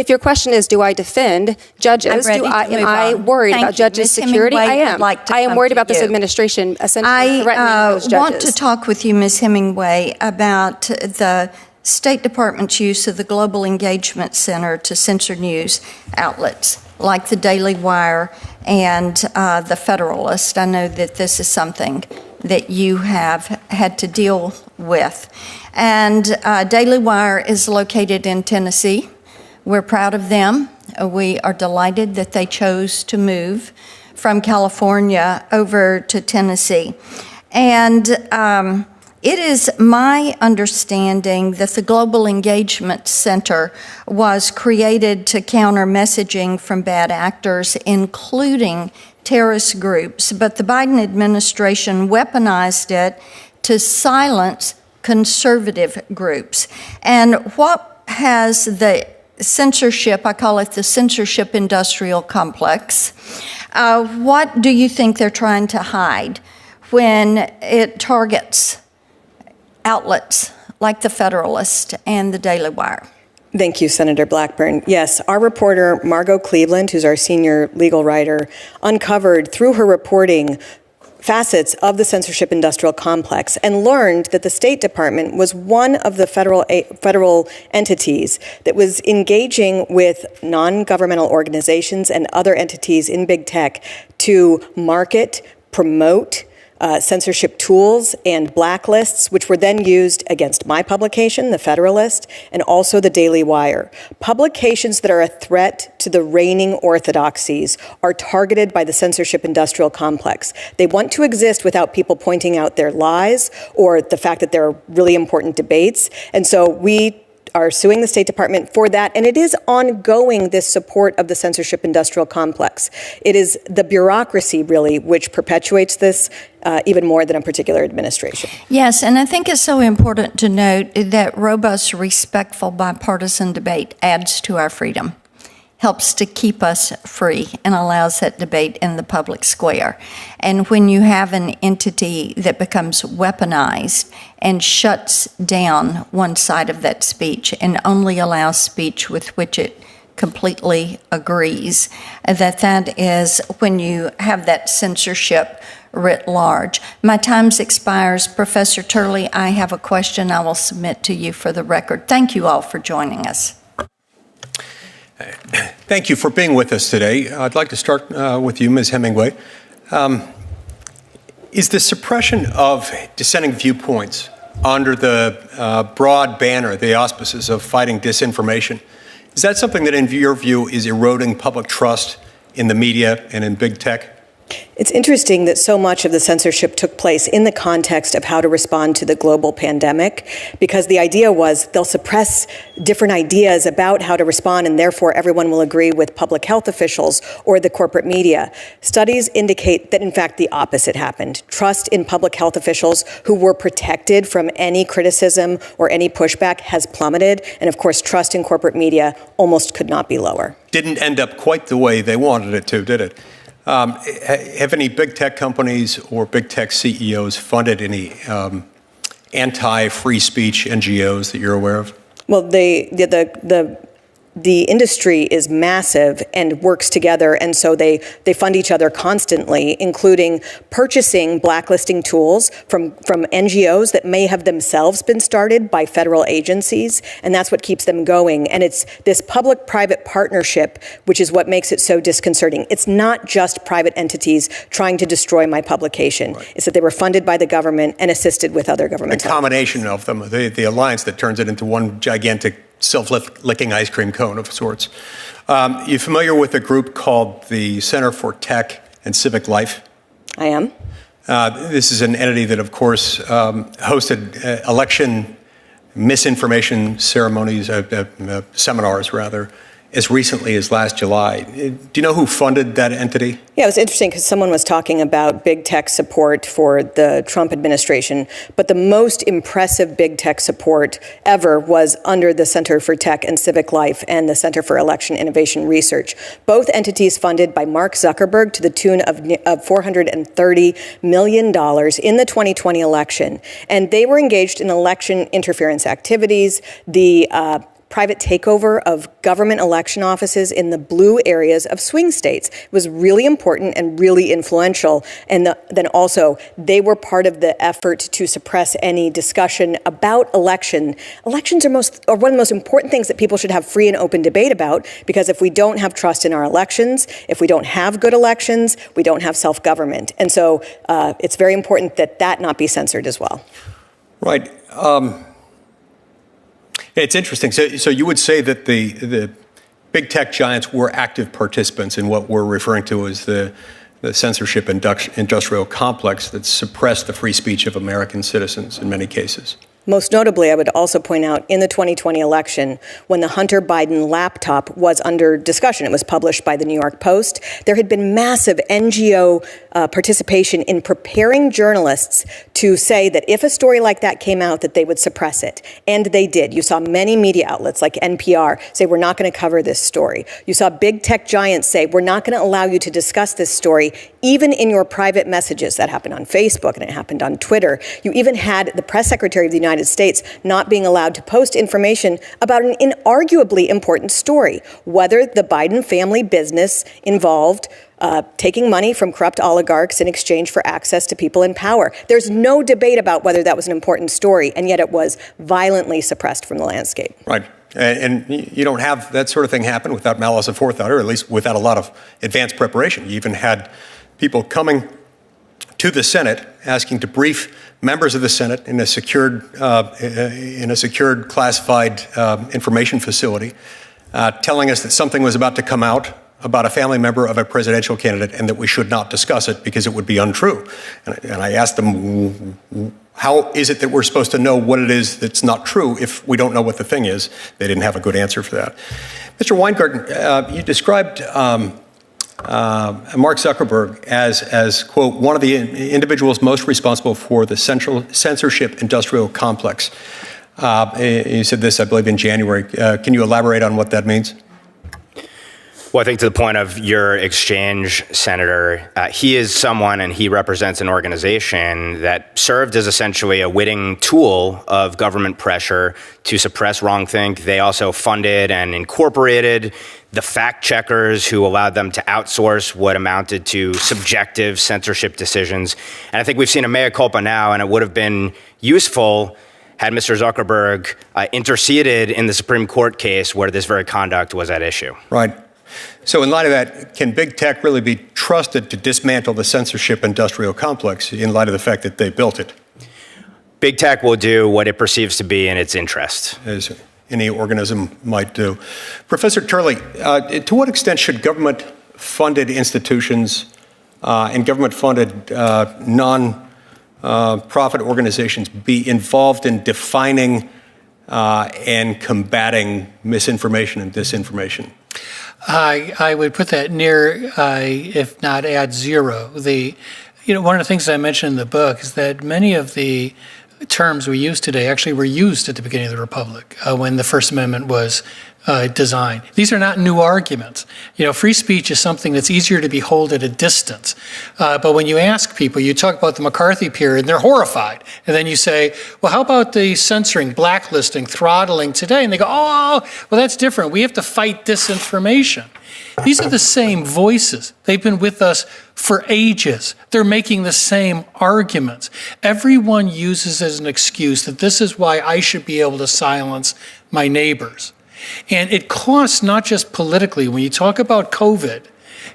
your question is, do I defend judges? Am I worried about judges' security? I am. I am worried about this administration essentially threatening those judges.
I want to talk with you, Ms. Hemingway, about the State Department's use of the Global Engagement Center to censor news outlets like the Daily Wire and the Federalist. I know that this is something that you have had to deal with. And Daily Wire is located in Tennessee. We're proud of them. We are delighted that they chose to move from California over to Tennessee. And it is my understanding that the Global Engagement Center was created to counter messaging from bad actors, including terrorist groups, but the Biden administration weaponized it to silence conservative groups. And what has the censorship, I call it the censorship industrial complex, what do you think they're trying to hide when it targets outlets like the Federalist and the Daily Wire?
Thank you, Senator Blackburn. Yes, our reporter, Margot Cleveland, who's our senior legal writer, uncovered through her reporting facets of the censorship industrial complex and learned that the State Department was one of the federal entities that was engaging with non-governmental organizations and other entities in big tech to market, promote, censorship tools and blacklists, which were then used against my publication, The Federalist, and also the Daily Wire. Publications that are a threat to the reigning orthodoxies are targeted by the censorship industrial complex. They want to exist without people pointing out their lies or the fact that there are really important debates. And so we are suing the State Department for that, and it is ongoing, this support of the censorship industrial complex. It is the bureaucracy, really, which perpetuates this even more than a particular administration.
Yes, and I think it's so important to note that robust, respectful, bipartisan debate adds to our freedom, helps to keep us free, and allows that debate in the public square. And when you have an entity that becomes weaponized and shuts down one side of that speech and only allows speech with which it completely agrees, that is when you have that censorship writ large. My time expires. Professor Turley, I have a question I will submit to you for the record. Thank you all for joining us.
Thank you for being with us today. I'd like to start with you, Ms. Hemingway. Is the suppression of dissenting viewpoints under the broad banner, the auspices of fighting disinformation, is that something that, in your view, is eroding public trust in the media and in big tech?
It's interesting that so much of the censorship took place in the context of how to respond to the global pandemic, because the idea was they'll suppress different ideas about how to respond, and therefore everyone will agree with public health officials or the corporate media. Studies indicate that, in fact, the opposite happened. Trust in public health officials who were protected from any criticism or any pushback has plummeted, and of course, trust in corporate media almost could not be lower.
Didn't end up quite the way they wanted it to, did it? Have any big tech companies or big tech CEOs funded any anti-free speech NGOs that you're aware of?
Well, the industry is massive and works together, and so they fund each other constantly, including purchasing blacklisting tools from NGOs that may have themselves been started by federal agencies, and that's what keeps them going. And it's this public-private partnership, which is what makes it so disconcerting. It's not just private entities trying to destroy my publication. Right. It's that they were funded by the government and assisted with other governments.
The combination of them, the alliance that turns it into one gigantic self-licking ice cream cone of sorts. You familiar with a group called the Center for Tech and Civic Life?
I am.
This is an entity that, of course, hosted election misinformation ceremonies, seminars, rather, as recently as last July. Do you know who funded that entity?
Yeah, it was interesting because someone was talking about big tech support for the Trump administration, but the most impressive big tech support ever was under the Center for Tech and Civic Life and the Center for Election Innovation Research. Both entities funded by Mark Zuckerberg to the tune of $430 million in the 2020 election. And they were engaged in election interference activities, the private takeover of government election offices in the blue areas of swing states. It was really important and really influential. And then also, they were part of the effort to suppress any discussion about election. Elections are one of the most important things that people should have free and open debate about, because if we don't have trust in our elections, if we don't have good elections, we don't have self-government. And so it's very important that that not be censored as well.
Right. It's interesting. So you would say that the big tech giants were active participants in what we're referring to as the censorship industrial complex that suppressed the free speech of American citizens in many cases.
Most notably, I would also point out in the 2020 election, when the Hunter Biden laptop was under discussion, it was published by the New York Post, there had been massive NGO participation in preparing journalists to say that if a story like that came out, that they would suppress it. And they did. You saw many media outlets like NPR say, we're not going to cover this story. You saw big tech giants say, we're not going to allow you to discuss this story, even in your private messages. That happened on Facebook and it happened on Twitter. You even had the press secretary of the United States not being allowed to post information about an inarguably important story, whether the Biden family business involved taking money from corrupt oligarchs in exchange for access to people in power. There's no debate about whether that was an important story, and yet it was violently suppressed from the landscape.
Right. And you don't have that sort of thing happen without malice aforethought, or at least without a lot of advanced preparation. You even had people coming to the Senate asking to brief members of the Senate in a secured classified information facility, telling us that something was about to come out about a family member of a presidential candidate and that we should not discuss it because it would be untrue. And I asked them, how is it that we're supposed to know what it is that's not true if we don't know what the thing is? They didn't have a good answer for that. Mr. Weingarten, you described Mark Zuckerberg as, quote, one of the individuals most responsible for the censorship industrial complex. You said this, I believe, in January. Can you elaborate on what that means?
Well, I think to the point of your exchange, Senator, he is someone and he represents an organization that served as essentially a witting tool of government pressure to suppress wrongthink. They also funded and incorporated the fact checkers who allowed them to outsource what amounted to subjective censorship decisions. And I think we've seen a mea culpa now, and it would have been useful had Mr. Zuckerberg interceded in the Supreme Court case where this very conduct was at issue.
Right. So in light of that, can big tech really be trusted to dismantle the censorship industrial complex in light of the fact that they built it?
Big tech will do what it perceives to be in its interest.
As any organism might do. Professor Turley, to what extent should government-funded institutions and government-funded non-profit organizations be involved in defining and combating misinformation and disinformation?
I would put that near, if not add zero. One of the things I mentioned in the book is that many of the terms we use today actually were used at the beginning of the Republic when the First Amendment was designed. These are not new arguments. Free speech is something that's easier to behold at a distance. But when you ask people, you talk about the McCarthy period, and they're horrified. And then you say, well, how about the censoring, blacklisting, throttling today? And they go, oh, well, that's different. We have to fight disinformation. These are the same voices. They've been with us for ages. They're making the same arguments. Everyone uses as an excuse that this is why I should be able to silence my neighbors. And it costs not just politically. When you talk about COVID,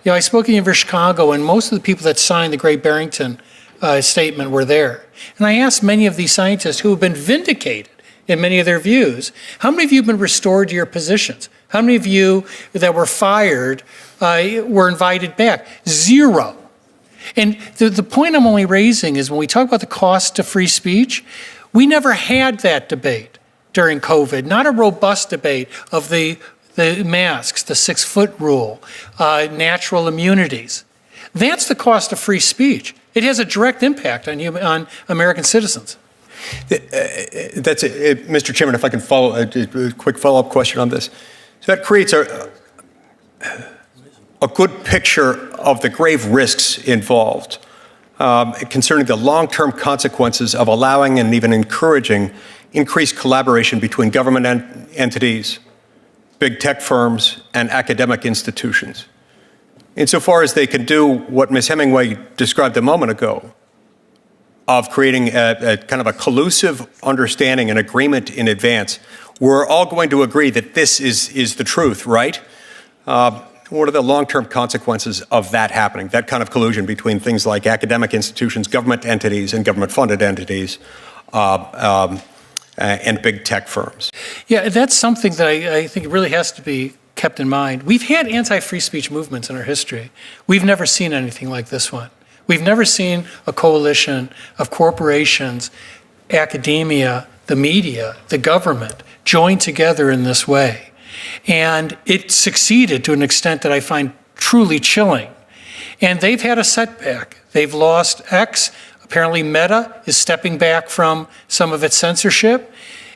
I spoke at the University of Chicago, and most of the people that signed the Great Barrington Statement were there. And I asked many of these scientists who have been vindicated in many of their views, how many of you have been restored to your positions? How many of you that were fired were invited back? Zero. And the point I'm only raising is when we talk about the cost to free speech, we never had that debate during COVID, not a robust debate of the masks, the 6-foot rule, natural immunities. That's the cost of free speech. It has a direct impact on American citizens.
That's it. Mr. Chairman, if I can follow a quick follow-up question on this. So that creates a good picture of the grave risks involved concerning the long-term consequences of allowing and even encouraging increased collaboration between government entities, big tech firms, and academic institutions. Insofar as they can do what Ms. Hemingway described a moment ago, of creating a kind of a collusive understanding and agreement in advance. We're all going to agree that this is the truth, right? What are the long-term consequences of that happening, that kind of collusion between things like academic institutions, government entities, and government-funded entities, and big tech firms?
Yeah, that's something that I think really has to be kept in mind. We've had anti-free speech movements in our history. We've never seen anything like this one. We've never seen a coalition of corporations, academia, the media, the government join together in this way. And it succeeded to an extent that I find truly chilling. And they've had a setback. They've lost X. Apparently Meta is stepping back from some of its censorship.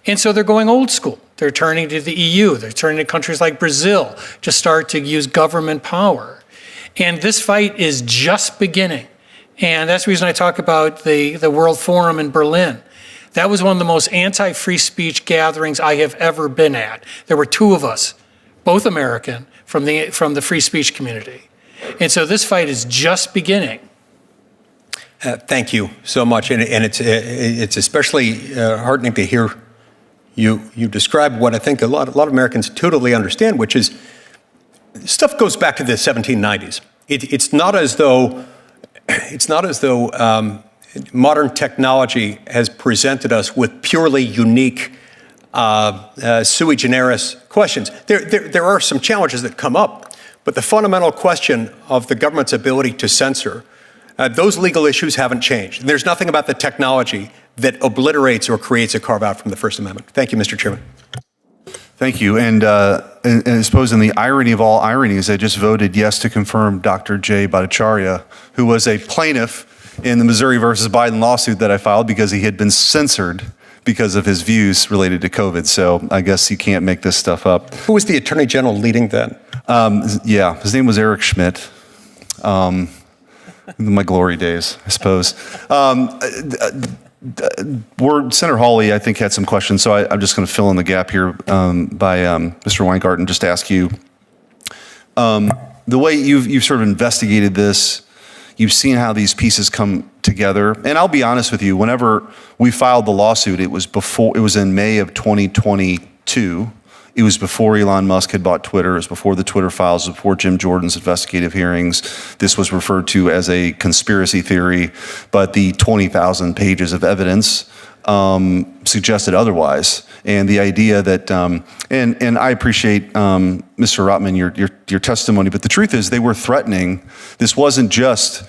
And so they're going old school. They're turning to the EU. They're turning to countries like Brazil to start to use government power. And this fight is just beginning. And that's the reason I talk about the World Forum in Berlin. That was one of the most anti-free speech gatherings I have ever been at. There were two of us, both American, from the free speech community. And so this fight is just beginning.
Thank you so much. And it's especially heartening to hear you describe what I think a lot of Americans totally understand, which is stuff goes back to the 1790s. It's not as though modern technology has presented us with purely unique sui generis questions. There are some challenges that come up, but the fundamental question of the government's ability to censor, those legal issues haven't changed. There's nothing about the technology that obliterates or creates a carve-out from the First Amendment. Thank you, Mr. Chairman.
Thank you. And I suppose in the irony of all ironies, I just voted yes to confirm Dr. Jay Bhattacharya, who was a plaintiff in the Missouri versus Biden lawsuit that I filed because he had been censored because of his views related to COVID. So I guess you can't make this stuff up.
Who was the Attorney General leading then?
Yeah, his name was Eric Schmidt. My glory days, I suppose. Senator Hawley, I think, had some questions, so I'm just going to fill in the gap here by Mr. Weingarten, just ask you, the way you've sort of investigated this, you've seen how these pieces come together, and I'll be honest with you, whenever we filed the lawsuit, it was in May of 2022. It was before Elon Musk had bought Twitter. It was before the Twitter files, it was before Jim Jordan's investigative hearings. This was referred to as a conspiracy theory, but the 20,000 pages of evidence suggested otherwise. And the idea that, and I appreciate, Mr. Rotman, your testimony, but the truth is they were threatening. This wasn't just,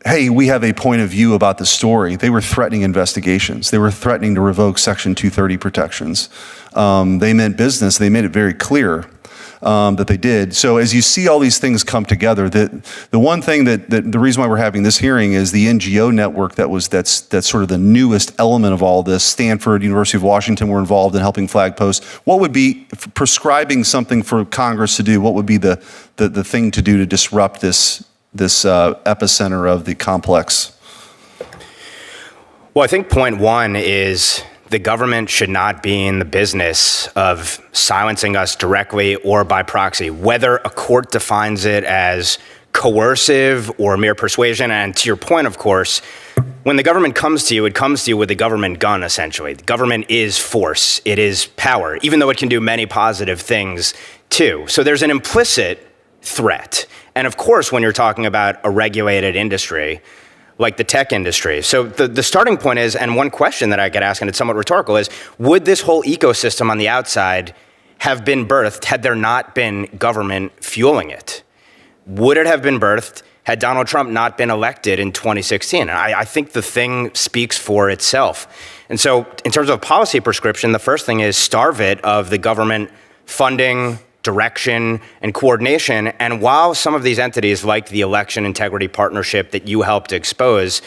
hey, we have a point of view about the story. They were threatening investigations. They were threatening to revoke Section 230 protections. They meant business. They made it very clear that they did. So as you see all these things come together, the one thing that the reason why we're having this hearing is the NGO network that's sort of the newest element of all this. Stanford, University of Washington were involved in helping flag posts. What would be prescribing something for Congress to do? What would be the thing to do to disrupt this epicenter of the complex?
Well, I think point one is the government should not be in the business of silencing us directly or by proxy, whether a court defines it as coercive or mere persuasion. And to your point, of course, when the government comes to you, it comes to you with a government gun, essentially. The government is force. It is power, even though it can do many positive things too. So there's an implicit threat. And of course, when you're talking about a regulated industry, like the tech industry. So the starting point is, and one question that I get asked, and it's somewhat rhetorical, is would this whole ecosystem on the outside have been birthed had there not been government fueling it? Would it have been birthed had Donald Trump not been elected in 2016? And I think the thing speaks for itself. And so in terms of policy prescription, the first thing is starve it of the government funding, direction, and coordination. And while some of these entities, like the Election Integrity Partnership that you helped expose,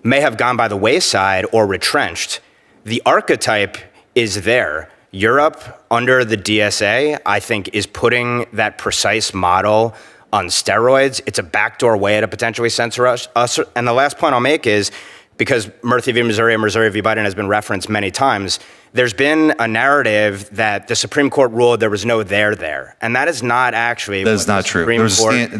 may have gone by the wayside or retrenched, the archetype is there. Europe, under the DSA, I think, is putting that precise model on steroids. It's a backdoor way to potentially censor us. And the last point I'll make is, because Murphy v. Missouri and Missouri v. Biden has been referenced many times, there's been a narrative that the Supreme Court ruled there was no there. And that is not actually.
That is not true. There's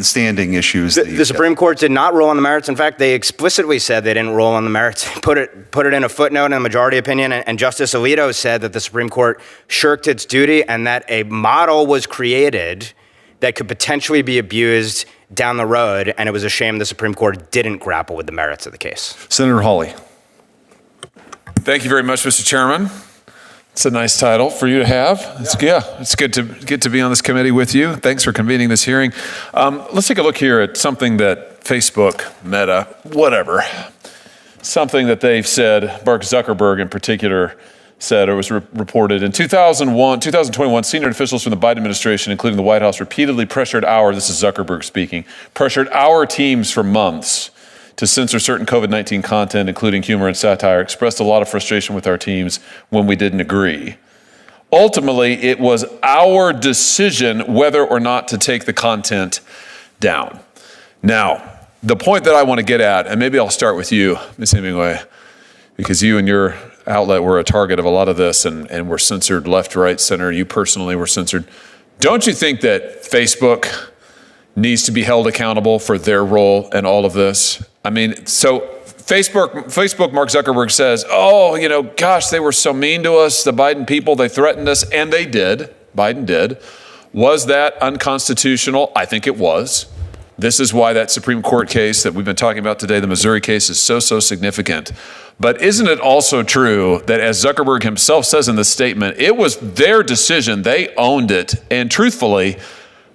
standing issues.
The Supreme Court did not rule on the merits. In fact, they explicitly said they didn't rule on the merits. Put it in a footnote in a majority opinion. And Justice Alito said that the Supreme Court shirked its duty and that a model was created that could potentially be abused down the road. And it was a shame the Supreme Court didn't grapple with the merits of the case.
Senator Hawley.
Thank you very much, Mr. Chairman. It's a nice title for you to have. It's good to be on this committee with you. Thanks for convening this hearing. Let's take a look here at something that Facebook, Meta, whatever, something that they've said, Mark Zuckerberg in particular said, or was reported in 2021, senior officials from the Biden administration, including the White House, repeatedly pressured this is Zuckerberg speaking, pressured our teams for months to censor certain COVID-19 content, including humor and satire, expressed a lot of frustration with our teams when we didn't agree. Ultimately, it was our decision whether or not to take the content down. Now, the point that I want to get at, and maybe I'll start with you, Ms. Hemingway, because you and your outlet were a target of a lot of this and were censored left, right, center. You personally were censored. Don't you think that Facebook needs to be held accountable for their role in all of this? I mean, so Facebook, Mark Zuckerberg says, gosh, they were so mean to us, the Biden people, they threatened us, and they did. Biden did. Was that unconstitutional? I think it was. This is why that Supreme Court case that we've been talking about today, the Missouri case, is so significant. But isn't it also true that, as Zuckerberg himself says in this statement, it was their decision, they owned it, and truthfully,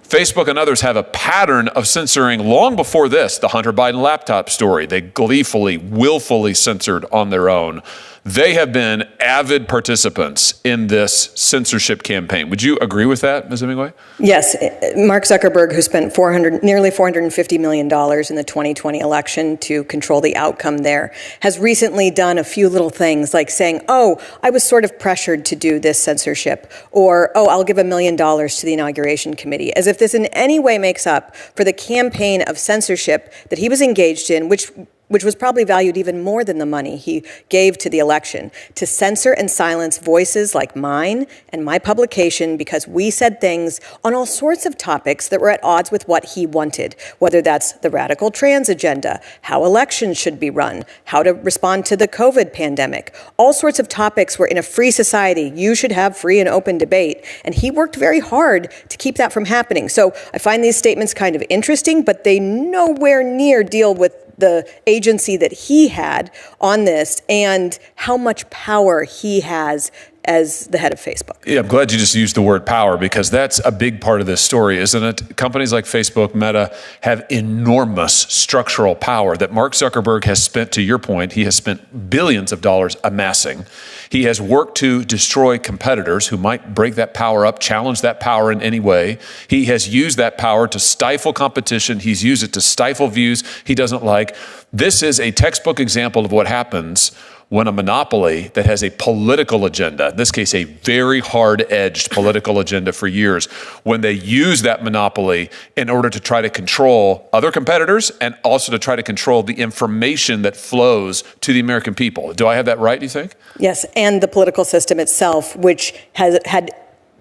Facebook and others have a pattern of censoring long before this, the Hunter Biden laptop story. They gleefully, willfully censored on their own. They have been avid participants in this censorship campaign. Would you agree with that, Ms. Hemingway?
Yes. Mark Zuckerberg, who spent nearly $450 million in the 2020 election to control the outcome there, has recently done a few little things like saying, I was sort of pressured to do this censorship, or, I'll give $1 million to the inauguration committee, as if this in any way makes up for the campaign of censorship that he was engaged in, which which was probably valued even more than the money he gave to the election, to censor and silence voices like mine and my publication because we said things on all sorts of topics that were at odds with what he wanted, whether that's the radical trans agenda, how elections should be run, how to respond to the COVID pandemic, all sorts of topics where in a free society you should have free and open debate. And he worked very hard to keep that from happening. So I find these statements kind of interesting, but they nowhere near deal with the agency that he had on this and how much power he has as the head of Facebook.
Yeah, I'm glad you just used the word power because that's a big part of this story, isn't it? Companies like Facebook, Meta have enormous structural power that Mark Zuckerberg has spent, to your point, he has spent billions of dollars amassing. He has worked to destroy competitors who might break that power up, challenge that power in any way. He has used that power to stifle competition. He's used it to stifle views he doesn't like. This is a textbook example of what happens when a monopoly that has a political agenda, in this case, a very hard-edged political agenda for years, when they use that monopoly in order to try to control other competitors and also to try to control the information that flows to the American people. Do I have that right, do you think?
Yes, and the political system itself, which has had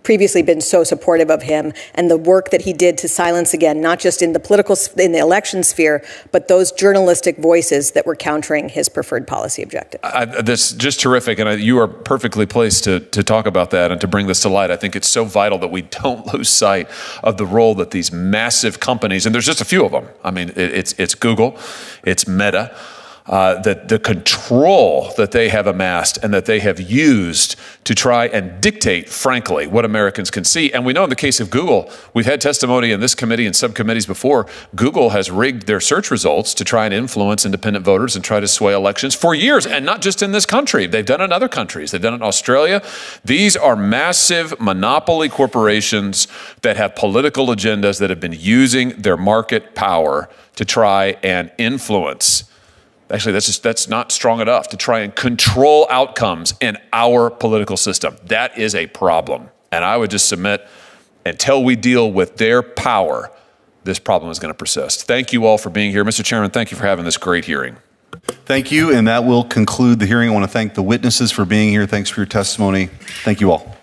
previously been so supportive of him, and the work that he did to silence, again, not just in the election sphere, but those journalistic voices that were countering his preferred policy objective.
That's just terrific, and you are perfectly placed to talk about that and to bring this to light. I think it's so vital that we don't lose sight of the role that these massive companies, and there's just a few of them. I mean, it's Google, it's Meta, that the control that they have amassed and that they have used to try and dictate, frankly, what Americans can see. And we know in the case of Google, we've had testimony in this committee and subcommittees before, Google has rigged their search results to try and influence independent voters and try to sway elections for years, and not just in this country. They've done it in other countries. They've done it in Australia. These are massive monopoly corporations that have political agendas that have been using their market power to try and influence. Actually, that's not strong enough to try and control outcomes in our political system. That is a problem. And I would just submit, until we deal with their power, this problem is going to persist. Thank you all for being here. Mr. Chairman, thank you for having this great hearing.
Thank you, and that will conclude the hearing. I want to thank the witnesses for being here. Thanks for your testimony. Thank you all.